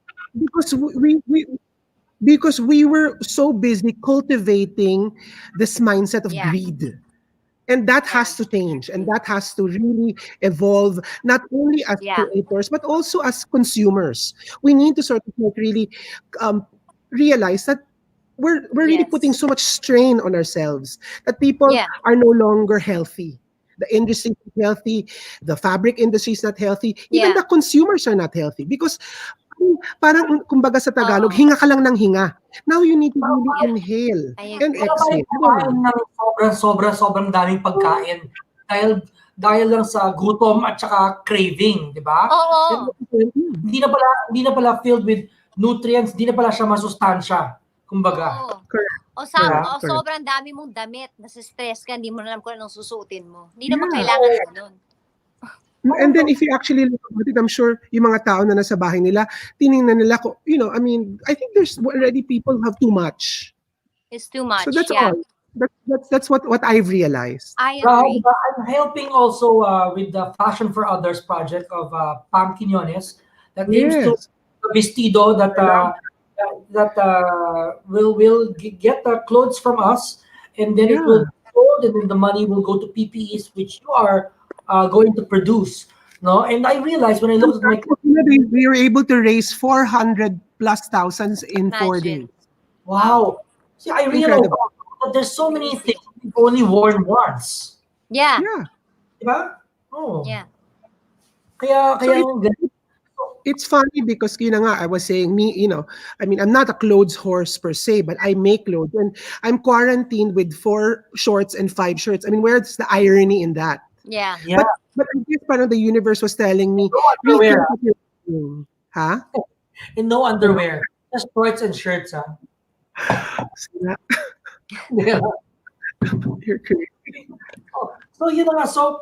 Because we were so busy cultivating this mindset of Yeah. greed. And that Yeah. has to change, and that has to really evolve, not only as Yeah. creators but also as consumers. We need to sort of like really um, realize that we're really putting Yes. so much strain on ourselves that people Yeah. are no longer healthy. The industry is not healthy, the fabric industry is not healthy, even Yeah. the consumers are not healthy because parang kumbaga sa Tagalog, Oo. hinga ka lang ng hinga. Now you need to really Yeah. inhale I and agree. Kaya tayo exhale. kumain ng sobrang daming pagkain dahil lang sa gutom at saka craving, di ba? And Oo. hindi na pala filled with nutrients, hindi na pala siya masustansya, kumbaga. Oo. Correct. Diba? O Correct. sobrang dami mong damit, nasi-stress ka, hindi mo na alam kung anong susuotin mo. Hindi naman Yeah. kailangan ganun. And then if you actually look at it, I'm sure yung mga tao na nasa bahay nila, tiningnan nila ko, I mean, I think there's already people who have too much. It's too So much. that's Yeah. all. That's what I've realized. I Raho, agree. diba, I'm helping also with the Fashion for Others project of Pam Quinones that aims to Yes. the vestido that will get the clothes from us, and then it will Yeah. be sold, and then the money will go to PPEs, which you are going to produce. No, and I realized when I looked at my We were able to raise 400 plus thousands in 4 days. Imagine. wow, see, I realized Incredible. that there's so many things we've only worn once, Yeah. Yeah. diba? Oh, Yeah. kaya So kaya ang ganda. it's funny because nga, I was saying I mean, I'm not a clothes horse per se, but I make clothes and I'm quarantined with 4 shorts and 5 shirts. I mean, where's the irony in that? Yeah. Yeah, But I guess parang the universe was telling me, no rethink underwear, what you're doing. Huh? and no underwear, just shorts and shirts, So that, Yeah. you're crazy. So yun na nga. So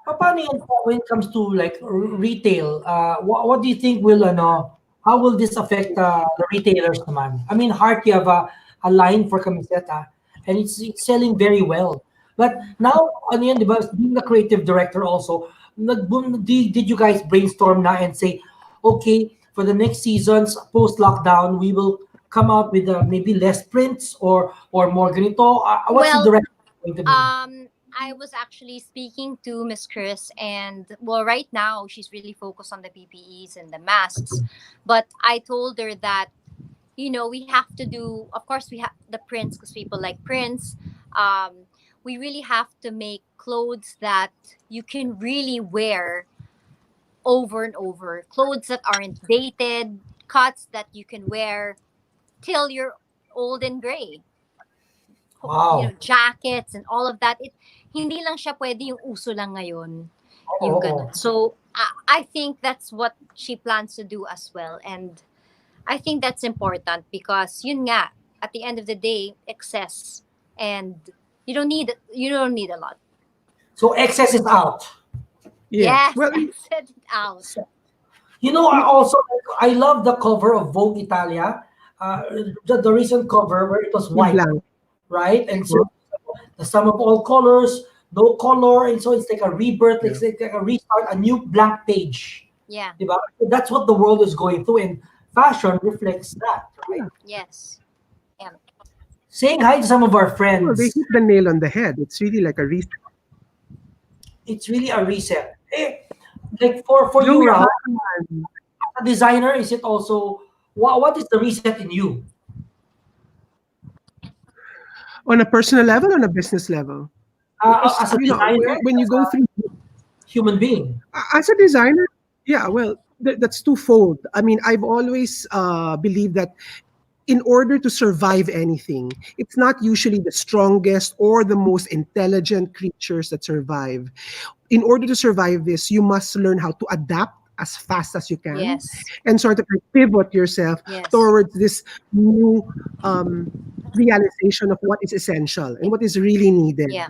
paano yan when it comes to like retail? What do you think how will this affect the retailers naman? I mean, Heart, you have a line for camiseta and it's selling very well. But now, ano yan, di ba, being the creative director also, did you guys brainstorm na and say, okay, for the next seasons, post-lockdown, we will come out with maybe less prints or more ganito? What's the Well, direction going to be? I was actually speaking to Miss Chris, and well, right now she's really focused on the PPEs and the masks. But I told her that we have to do. Of course, we have the prints because people like prints. We really have to make clothes that you can really wear over and over. Clothes that aren't dated, cuts that you can wear till you're old and gray. Wow. Jackets and all of that. Hindi lang siya pwede yung uso lang ngayon. Yung Oo. ganun. So, I think that's what she plans to do as well. And I think that's important because yun nga, at the end of the day, excess. And you don't need a lot. So excess is out. Yeah. Yes, Well, exit it out. You know, I also I love the cover of Vogue Italia, uh, the recent cover where it was Yung white, blank. right? And so Oh, the sum of all colors, no color, and so it's like a rebirth, yeah. like a restart, a new blank page. Yeah. Diba? That's what the world is going through, and fashion reflects that, right? Yeah. Yes. Yeah. Saying hi to some of our Well, they friends, hit the nail on the head. It's really like a reset. it's really a reset. Like for you, Louis, Rahul, another one. a designer, is it also what is the reset in you? On a personal level, on a business level. Because, As a designer, when you as go a through human being? as a designer, yeah, well, that's twofold. I mean, I've always believed that in order to survive anything, it's not usually the strongest or the most intelligent creatures that survive. In order to survive this, you must learn how to adapt as fast as you can Yes. and sort of like pivot yourself Yes. towards this new um, realization of what is essential and what is really needed. Yeah.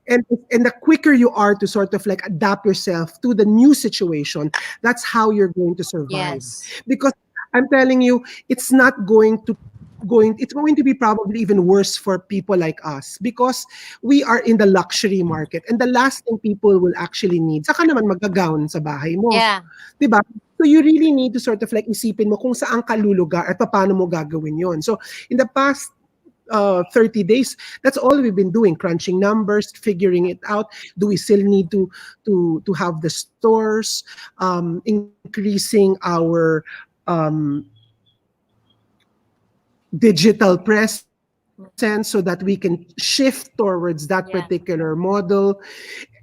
And the quicker you are to sort of like adapt yourself to the new situation, that's how you're going to survive. Yes. Because I'm telling you, it's not going it's going to be probably even worse for people like us because we are in the luxury market, and the last thing people will actually need, saka naman magagown sa bahay mo, Yeah. 'di ba? So you really need to sort of like isipin mo kung saan ka lulugar at paano mo gagawin yon. So in the past 30 days, that's all we've been doing, crunching numbers, figuring it out. Do we still need to have the stores, increasing our um, digital presence so that we can shift towards that particular Yeah. model.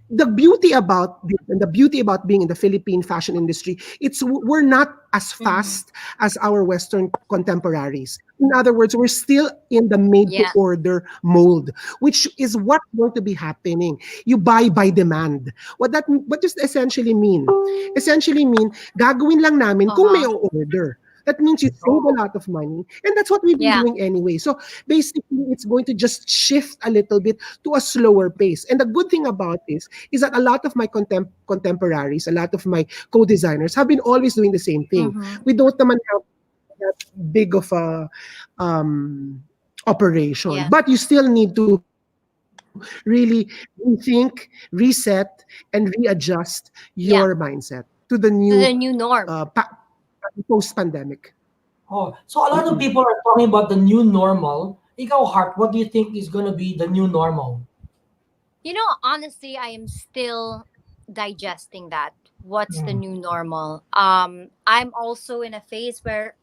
The beauty about this and the beauty about being in the Philippine fashion industry, we're not as Mm-hmm. fast as our Western contemporaries. In other words, we're still in the made to Yeah. order mold, which is what's going to be happening. You buy by demand. What does essentially mean? Essentially mean gagawin lang namin kung may Uh-huh. order. That means you save a Oh, lot of money, and that's what we've been Yeah. doing anyway. So basically, it's going to just shift a little bit to a slower pace. And the good thing about this is that a lot of my contemporaries, a lot of my co-designers have been always doing the same thing. Mm-hmm. We don't naman have that big of a operation, Yeah. but you still need to really rethink, reset, and readjust your mindset Yeah. to the new To the new uh, norm. post-pandemic. oh, so a lot of Mm-mm. people are talking about the new normal. Ikaw, Heart, what do you think is going to be the new normal? Honestly, I am still digesting that. What's the Mm. new normal? I'm also in a phase where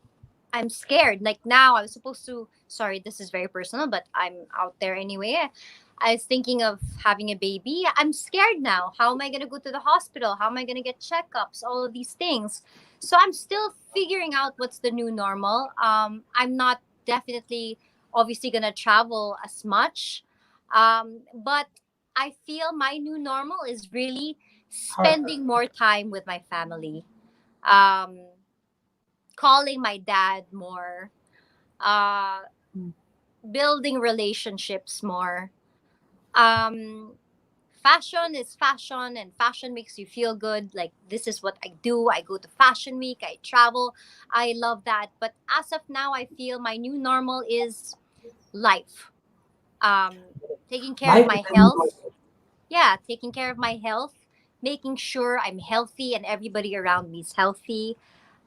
I'm scared. Like now, I was supposed to. Sorry, this is very personal, but I'm out there anyway. I was thinking of having a baby. I'm scared now. How am I gonna go to the hospital? How am I gonna get checkups? All of these things. So I'm still figuring out what's the new normal. I'm not definitely, obviously, gonna travel as much, but I feel my new normal is really Heart. spending more time with my family. Um, Calling my dad more, uh, building relationships more. Um, Fashion is fashion, and fashion makes you feel good. Like, this is what I do. I go to Fashion Week, I travel. I love that. But as of now, I feel my new normal is life. Um, Taking care of Life is my the new health. normal. Yeah, taking care of my health, making sure I'm healthy and everybody around me is healthy,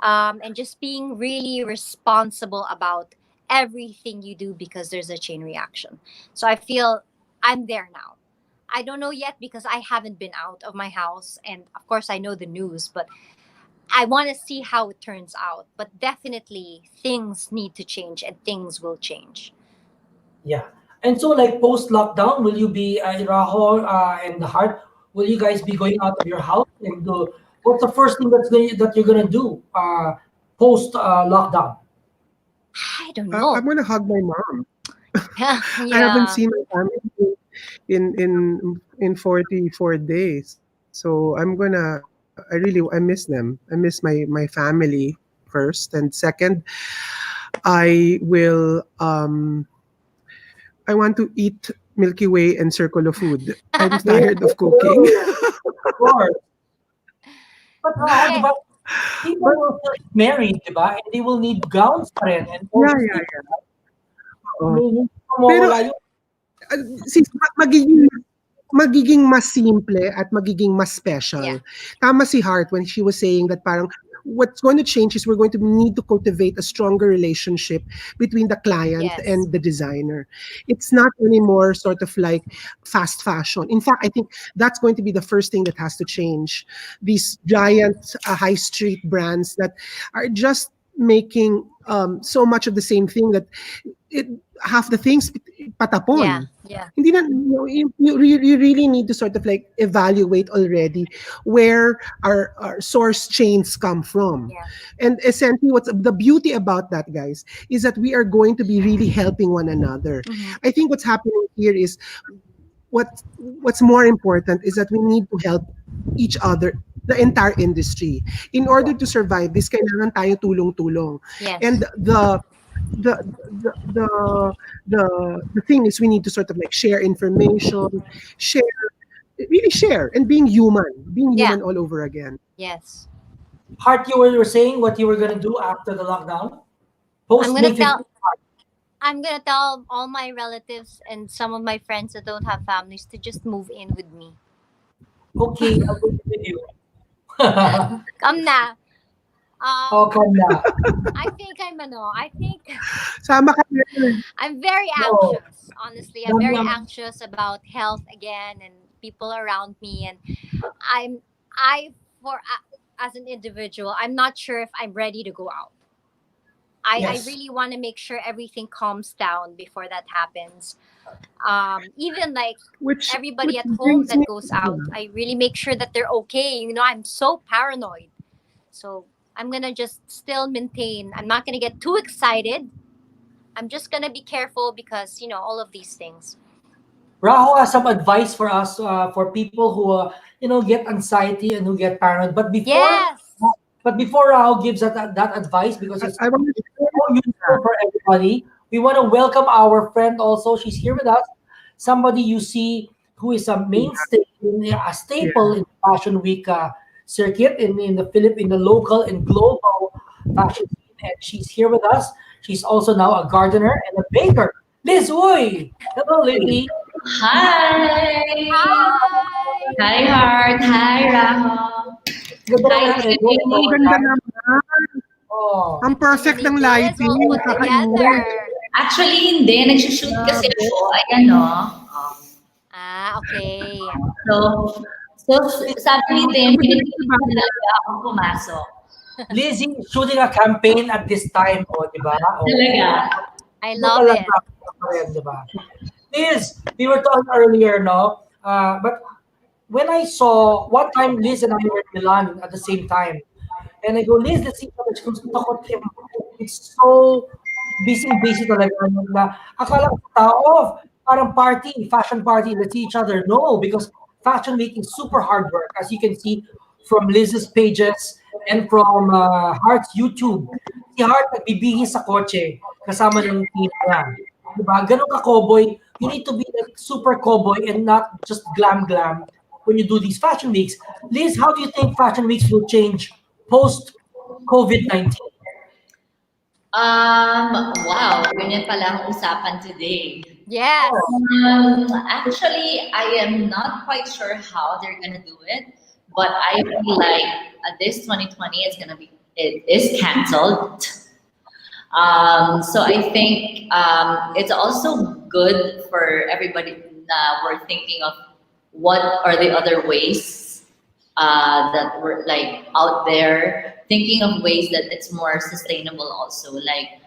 and just being really responsible about everything you do because there's a chain reaction. So I feel I'm there now. I don't know yet because I haven't been out of my house, and of course I know the news, but I want to see how it turns out. But definitely things need to change and things will change. Yeah. And so, like post lockdown, will you be Raho and the Heart? Will you guys be going out of your house and do what's the first thing that you're gonna do post lockdown? I don't I'm know. gonna hug my mom. I haven't Yeah. seen my family in 44 days. So I miss them. I miss my family first, and second, I will I want to eat Milky Way and Circle of Food. I'm tired of cooking. Oh, of course. But Raho, di Yeah. ba, People But will still get married, di ba? And they will need gowns pa rin and all yeah, these yeah, things. yeah. Oo. Hindi Pero mawawala yung sis, magiging mas simple at magiging mas special. Yeah. Tama si Heart when she was saying that parang what's going to change is we're going to need to cultivate a stronger relationship between the client Yes. and the designer. It's not anymore sort of like fast fashion. In fact, I think that's going to be the first thing that has to change. These giant high street brands that are just making so much of the same thing that it, half the things Yeah. patapon. Yeah. Hindi na, you really need to sort of like evaluate already where our source chains come from. Yeah. And essentially, what's the beauty about that, guys, is that we are going to be really helping one another. Mm-hmm. I think what's happening here is what's more important is that we need to help each other, the entire industry. In order to survive this, kailangan tayo tulong-tulong. And Yes. the the the the thing is we need to sort of like share information, share really share and being Yeah. human all over again. Yes. Heart, you were saying what you were gonna do after the lockdown? I'm Post gonna May 15th. tell I'm gonna tell all my relatives and some of my friends that don't have families to just move in with me. Okay, I'll go with you. Oh, Come na. come na. I think Sama ka na. I'm very No, anxious. Honestly, I'm dami very ang anxious about health again and people around me, and I'm I for as an individual, I'm not sure if I'm ready to go out. I yes. really want to make sure everything calms down before that happens. Even like everybody Which at home brings that me goes out, I really make sure that they're okay. I'm so paranoid. So I'm gonna just still maintain. I'm not gonna get too excited. I'm just gonna be careful because all of these things. Raho has some advice for us for people who get anxiety and who get paranoid. Yes. But before Raho gives that advice, because it's I want to share so useful that. for everybody, we want to welcome our friend also. She's here with us. Somebody you see who is a mainstay, a staple Yeah. in the Fashion Week circuit in the local and global fashion scene, and she's here with us. She's also now a gardener and a baker. Liz Uy! Hello, Lizzie. Hi! Hi. Hi, Heart! Hi, Raho! Ganda Hi, naman ang edit. Ang Cindy! ganda naman. Oh. Ang Kami perfect ni ng Liz lighting. all put Nakakaingay. together. Actually, hindi. Nagsushoot kasi Grabe. ako. Ayan, no? Oh. Okay. So, so sabi ni Tim, pinipilit na talaga akong pumasok. Lizzie is shooting a campaign at this time, di ba? Talaga. I Ano love talaga it. pa rin, di ba? Liz, we were talking earlier, no? But when I saw, one time Liz and I were in Milan at the same time, and I go, Liz, let's see how much comes to It's so busy talaga. Na, akala ko tao, parang party, fashion party, let's see each other. No, because Fashion Week is super hard work, as you can see from Liz's pages and from Heart's YouTube. Si Heart nagbibihis sa kotse kasama ng team niya. Diba? Ganun ka cowboy. You need to be like super cowboy and not just glam when you do these fashion weeks. Liz, how do you think fashion weeks will change post COVID-19? Wow, ganyan pala ang usapan today. Yes. Actually, I am not quite sure how they're gonna do it, but I feel like this 2020 it is canceled. So I think it's also good for everybody. We're thinking of what are the other ways that were like out there, thinking of ways that it's more sustainable also. Like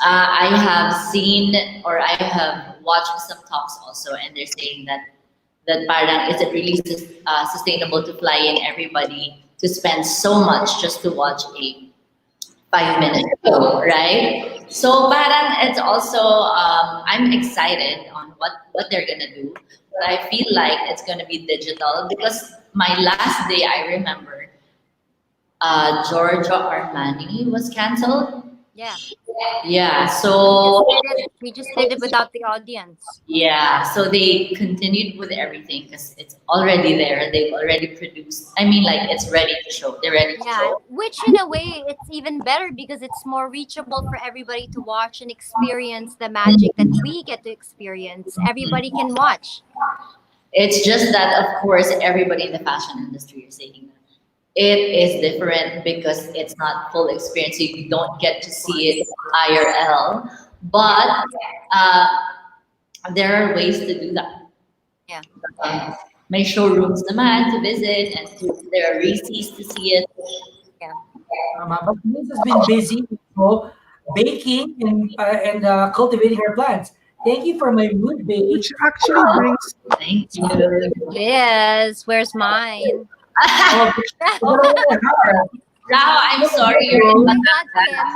I have seen or I have watched some talks also, and they're saying that parang is it really sustainable to fly in everybody to spend so much just to watch a 5 minute show, right? So parang it's also I'm excited on what they're gonna do, but I feel like it's gonna be digital because my last day I remember Giorgio Armani was canceled. Yeah. Yeah, Just so did it. We just did it without the audience. yeah, so they continued with everything because it's already there. They've already produced. I mean, like it's ready to show. They're ready to Yeah, show. which in a way it's even better because it's more reachable for everybody to watch and experience the magic that we get to experience. Everybody can watch. It's just that, of course, everybody in the fashion industry is saying that it is different because it's not full experience. So you don't get to see it IRL, Yeah. but uh, there are ways to do that. Yeah. May showrooms naman to visit, and there are receipts to see it. Yeah. But Liz has been busy, baking and cultivating her plants. Thank you for my mood, baby. which actually brings Thank you. Liz, where's mine? Oh, Rao, I'm sorry you're Oh in my the God, Tim.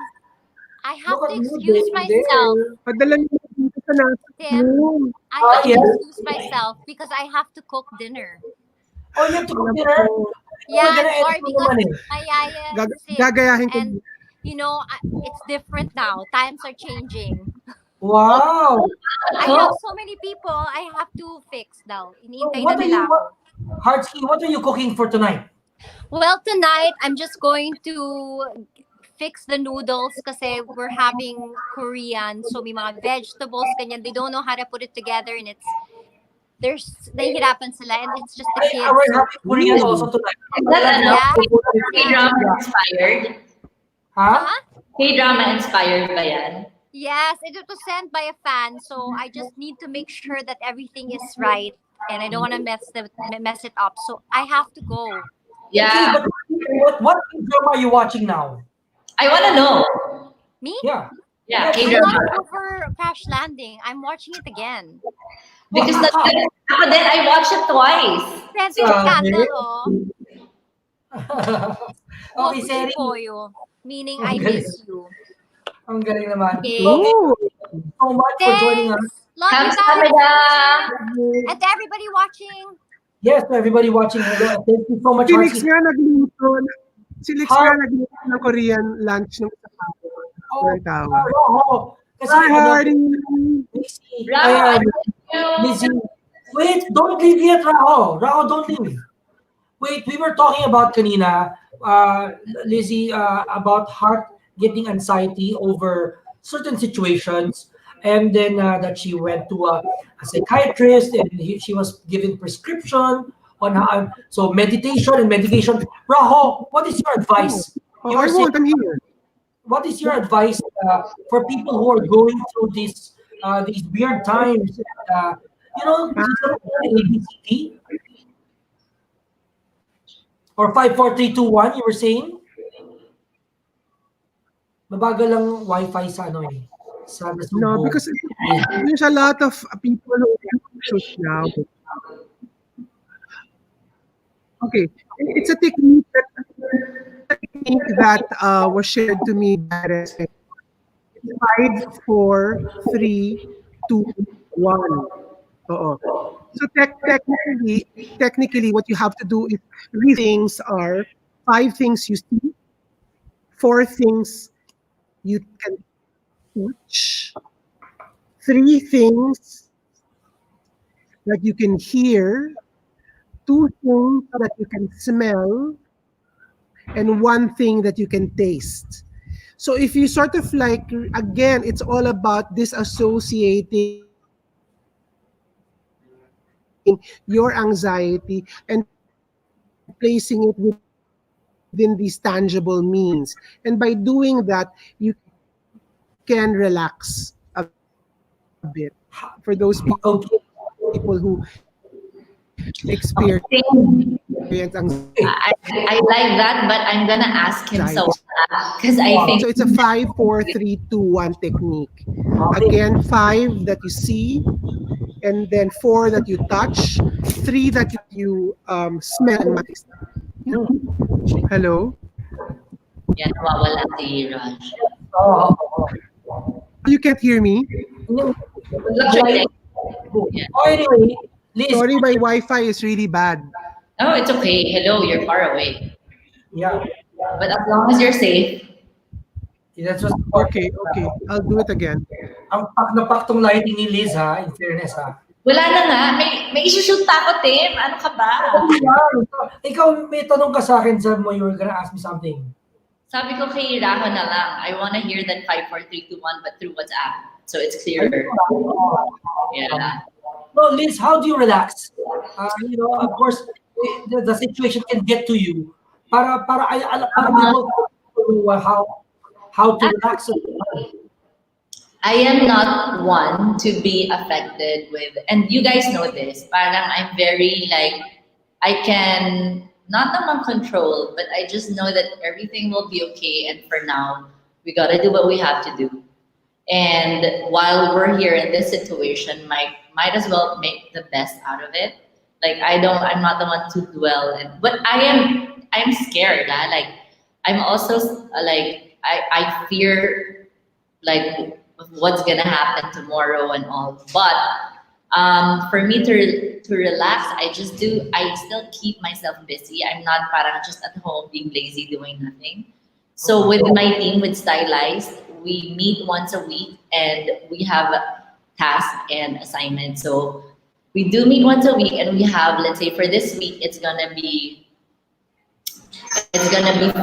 I have look to at you, excuse baby, myself. there. padala niyo dito sa nasa Tim, room. I Oh, have to yes. excuse myself because I have to cook dinner. Oh, you have to cook Wala dinner? po. We're Yeah, gonna end sorry mo because naman eh. my yaya is sick Gagayahin ko. and it's different now. Times are changing. Wow. I Oh, have so many people I have to fix now. So Iniintay na what are you, nila ako. Hartsky, what are you cooking for tonight? Well, tonight I'm just going to fix the noodles kasi we're having Korean. So may mga vegetables, ganyan. They don't know how to put it together and nahihirapan sila and it's just the kids. We're So, having Korean also tonight. is that ano? yeah. K-drama inspired? Huh? Huh? K-drama inspired ba yan? Yes, it was sent by a fan, so I just need to make sure that everything is right, and I don't want to mess it up. So I have to go. Okay, Yeah, but what drama are you watching now? I want to know. Me? Yeah. Yeah, Yeah, I K-drama. thought it over Crash Landing. I'm watching it again. Because ako din, I watched it twice. Scented candle, oh. Okay, Wokushi Seri. Koyo. Meaning I Ang galing. miss you. Ang galing naman. Okay. Okay, Oh, so much for joining us. Thanks. Love you guys. Kamsahamnida. And to everybody watching. Yes, to everybody watching. Hello. Thank you so much, si Lix Hartsky. nga nagluto. Si Lix Har- nga nagluto ng Korean lunch nung isa pa. Oh, Tawa. Rojo. Kasi Hi, ano, Hardy. Lizzie, Rao, I ayan, miss you. Lizzie. Wait, don't leave yet, Raho. Raho, don't leave. Wait, we were talking about kanina, Lizzie, about heart getting anxiety over certain situations, and then that she went to a psychiatrist and she was given prescription on how. So meditation and medication. Raho, what is your advice? Oh, You I were saying, won't. I'm here. what is your advice for people who are going through these weird times? Is it ABCD or 5 4 3 2 1? You were saying mabagal lang Wi-Fi sa ano eh sa No, Nasubo. because there's a lot of people who are anxious now. Okay, it's a technique that was shared to me by Rese. 5 4 3 2 1. Oo. So technically, what you have to do is three things are 5 things you see, 4 things you can touch, 3 things that you can hear, 2 things that you can smell, and 1 thing that you can taste. So if you sort of like, again, it's all about disassociating your anxiety and placing it within these tangible means. And by doing that, you can relax a bit. For those Okay. people who experience anxiety. I like that, but I'm gonna ask him so because I think So it's a 5 4 3 2 1 technique. Again, 5 that you see, and then 4 that you touch, 3 that you smell and taste. Hello? yan, nawawala si Raj. Oh, You can't hear me? Actually, anyway, Liz. Sorry, my Wi-Fi is really bad. no, it's okay. Hello, you're far away. Yeah. But as long as you're safe, That's what's Okay, important. okay. I'll do it again. Ang pak na pak tong lighting ni Liz ha, in fairness ha. Wala na nga. May isushoot pa ako, Tim. Ano ka ba? Ikaw, may tanong ka sa akin, sabi mo, you were gonna ask me something. Sabi ko kay Raho na lang, I wanna hear that 5, 4, 3, 2, 1, but through WhatsApp. So it's clearer. Yeah. No, Liz, how do you relax? Of course, the situation can get to you. Para people know how to relax. I am not one to be affected with, and you guys know this, parang I'm very like, I can, not naman control, but I just know that everything will be okay, and for now, we gotta do what we have to do. And while we're here in this situation, might as well make the best out of it. Like I'm not the one to dwell in, but I'm scared. Like I'm also like I fear like what's gonna happen tomorrow and all. But for me to relax, I still keep myself busy. I'm not parang just at home being lazy doing nothing. So with my team, with Stylized, we meet once a week and we have tasks and assignments. So we do meet once a week and we have, let's say for this week, it's gonna be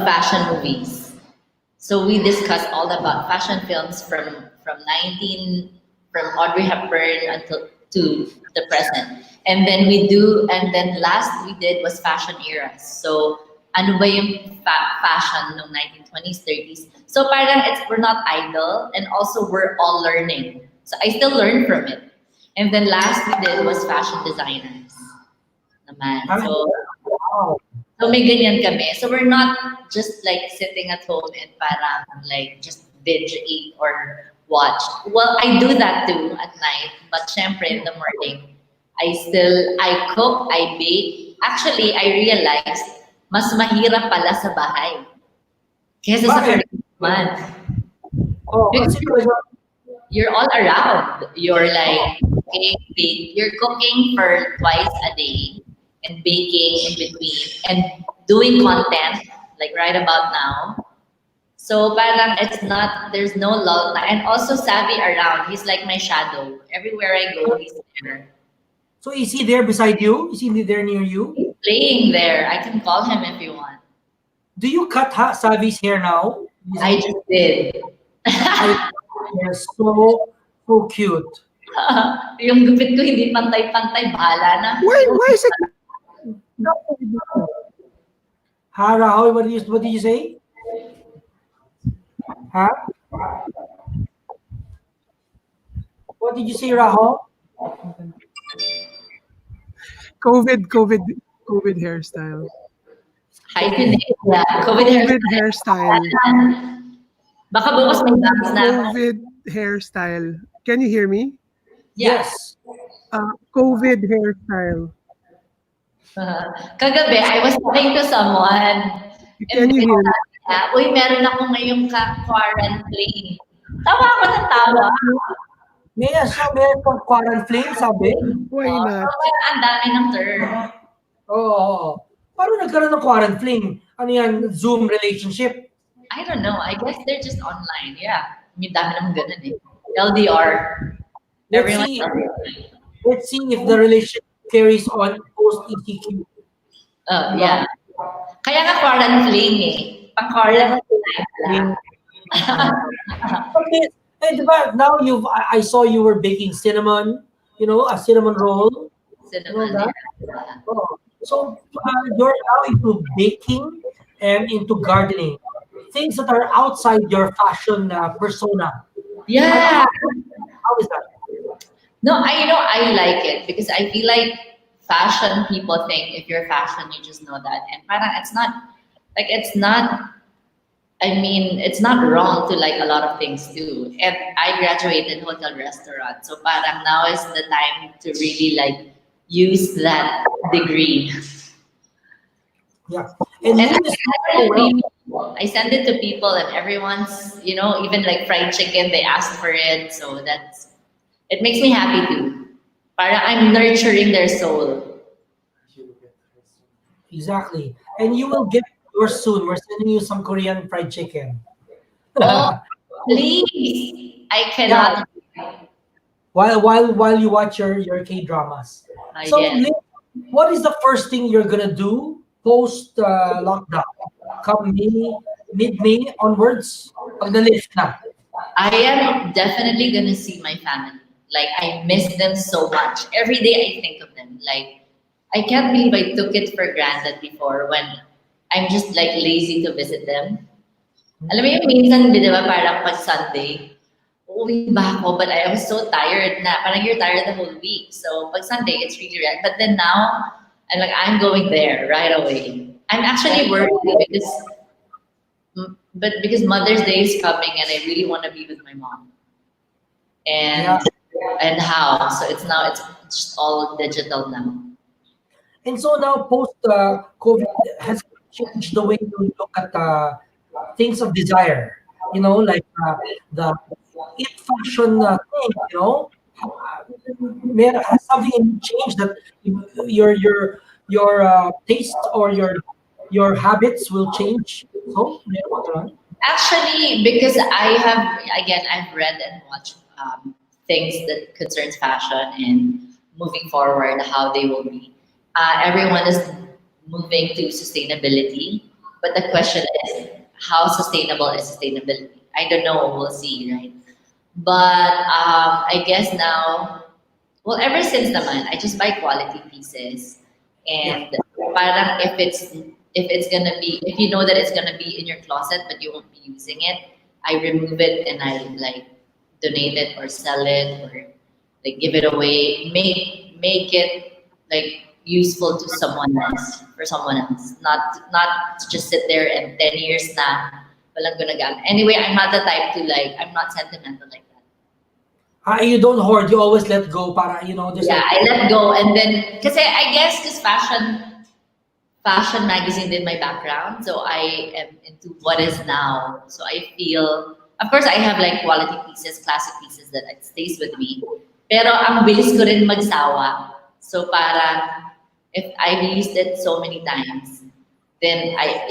fashion movies. So we discuss all about fashion films from 19 from Audrey Hepburn until to the present. And then last we did was fashion eras. So ano ba yung fashion ng 1920s, 30s. So parang we're not idle and also we're all learning. So I still learn from it. And then last we did was fashion designers. Naman. So may ganyan kami. So we're not just like sitting at home and parang like just binge eat or watch. Well, I do that too at night. But syempre in the morning, I cook, I bake. Actually, I realized mas mahirap pala sa bahay kesa sa Bakit? man. Oh, Because kasi you're all around. You're like you're cooking for twice a day and baking in between and doing content like right about now. So parang there's no lull. And also Savvy around. He's like my shadow. Everywhere I go, he's there. So is he there beside you? Is he there near you? He's playing there. I can call him if you want. Do you cut Savi's hair now? I just did. They're so cute. Yung gupit ko hindi pantay-pantay, bahala na. Why is it? Ha, Rahul, what did you say? Huh? What did you say, Rahul? COVID hairstyle. Hi, today. Yeah, COVID COVID hairstyle. Baka bukas may bangs na. COVID hairstyle. Can you hear me? Yes. COVID hairstyle. Kagabi, I was talking to someone. Can you hear me? Uy, meron ako ngayong quarantine. Tawa ako ng tawa. May pang quarantine, sabi. Why not? Ang dami ng term. Oo. Paano nagkaroon ng quarantine? Ano yan? Zoom relationship? I don't know. I guess they're just online. Yeah. May dami naman ganun eh. LDR. Let's see if the relationship carries on post-ECQ. Yeah. Kaya nga quarantine eh. Pang-quarantine. Okay. And diba, now I saw you were baking cinnamon, a cinnamon roll. Cinnamon. Oh. So you're now into baking and into gardening. Things that are outside your fashion persona. Yeah. How is that? No, I like it because I feel like fashion people think if you're fashion, you just know that. And parang it's not wrong to like a lot of things too. And I graduated hotel restaurant. So parang now is the time to really like use that degree. Yeah. And I send it to people and everyone's, even like fried chicken, they ask for it. So it makes me happy too. Parang I'm nurturing their soul. Exactly. And you will get yours soon. We're sending you some Korean fried chicken. Oh, Please, I Yeah, cannot. while you watch your K dramas. So, Yes. Liz, what is the first thing you're gonna do post lockdown? Come mid May onwards, pag na-lift na. I am definitely gonna see my family. Like I miss them so much. Every day I think of them. Like I can't believe I took it for granted before when I'm just like lazy to visit them. Alam mo yung minsan, di ba, parang pag Sunday, uuwi ba ako? But I was so tired na, parang you're tired the whole week. So pag Sunday, it's really rad. But then now, I'm like, I'm going there right away. I'm actually worried because because Mother's Day is coming and I really want to be with my mom. Yeah. And how? So it's just all digital now. And so now post COVID has changed the way you look at things of desire. You know, like the it fashion thing. You know, has something changed that your taste or your habits will change. So, meron ba? Actually, because I've read and watched things that concerns fashion and moving forward, how they will be. Everyone is moving to sustainability, but the question is, how sustainable is sustainability? I don't know. We'll see, right? But I guess now, well, ever since naman, I just buy quality pieces, Yeah. and parang if it's gonna be if you know that it's gonna be in your closet but you won't be using it, I remove it and I like donate it or sell it or like give it away, make it like useful to someone else for someone else, not to just sit there and 10 years na walang gunagamit. Anyway, I'm not the type to like I'm not sentimental like that. You don't hoard. You always let go. Para there's Yeah, a I let go and then because I guess this fashion magazine did my background, so I am into what is now. So I feel, of course, I have like quality pieces, classic pieces that it stays with me. Pero ang bilis ko rin magsawa. So para if I've used it so many times, then I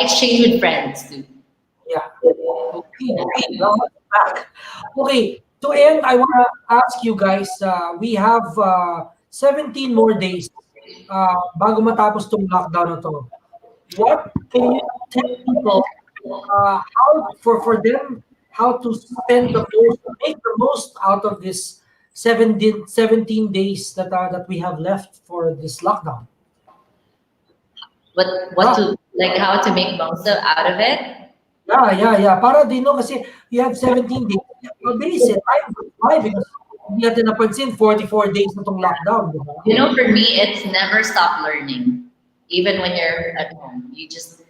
exchange with friends too. yeah. Okay, okay. Now let's back. Okay, to end, I want to ask you guys, we have 17 more days bago matapos tong lockdown na to. What can you tell people how for them how to spend the most, make the most out of this 17 days that we have left for this lockdown? What to like how to make most out of it? Yeah, yeah, yeah. Para din, no, kasi you have 17 days. Mabilis eh. Time goes by because hindi natin napansin 44 days na tong lockdown, di ba? You know, for me, it's never stop learning. Even when you're at home, you just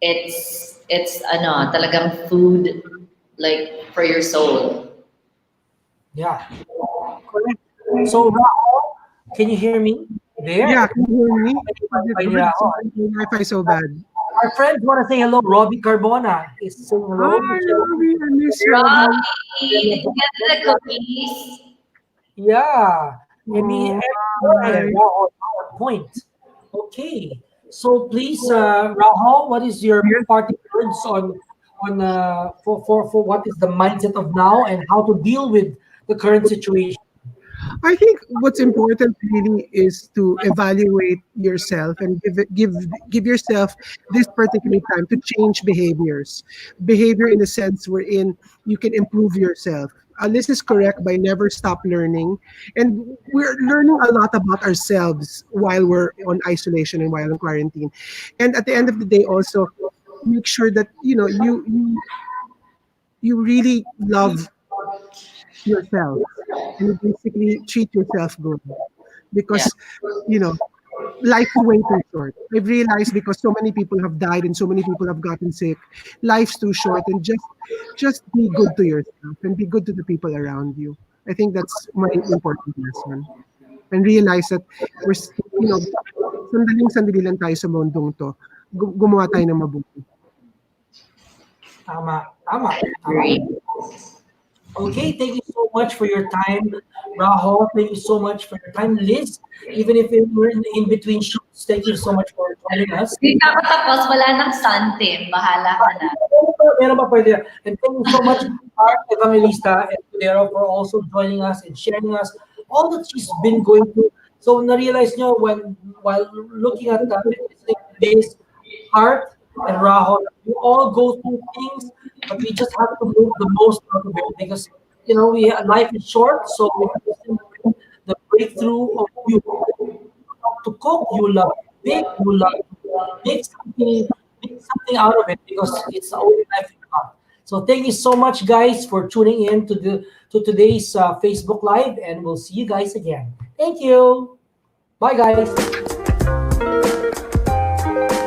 it's ano talagang food like for your soul. Yeah. Correct. So, Raho, can you hear me? There. Yeah, can you hear me? Wi-Fi ni Good. Raho. Wi-Fi so bad. Our friends want to say hello. Robbie Carbona is saying hello. Hi, Robbie. I miss you. Robbie, did you get the cookies? Yeah. Hi. Raho, on point. Okay. So please, Raho, what is your Yes. parting words for what is the mindset of now and how to deal with the current situation? I think what's important really is to evaluate yourself and give yourself this particular time to change behaviors. Behavior in the sense wherein you can improve yourself. Alice is correct by never stop learning, and we're learning a lot about ourselves while we're on isolation and while in quarantine. And at the end of the day, also make sure that you really love yourself and you basically treat yourself good Yeah. because you know life's way too short. I've realized because so many people have died and so many people have gotten sick, life's too short, and just be good to yourself and be good to the people around you. I think that's my important lesson. And realize that sandaling-sandali lang tayo sa mundong to. Gumawa tayo ng mabuti. Tama, tama, tama. Agree. Okay, thank you so much for your time, Raho. Thank you so much for your time, Liz. Even if we're in between shoots, thank you so much for joining us. Hindi ako tapos, wala nang sun, Tim. Bahala ka na. meron pa pwede. And thank you so much, Heart Evangelista and Tudero, for also joining us and sharing us all that she's been going through. So na-realize nyo while looking at listening to this, Heart and Raho, we all go through things, but we just have to move the most out of it because life is short, so we have to celebrate the breakthrough of you. To cook, you love to bake, you love to make something out of it because it's the only life you have. So thank you so much, guys, for tuning in to today's Facebook Live, and we'll see you guys again. Thank you. Bye, guys.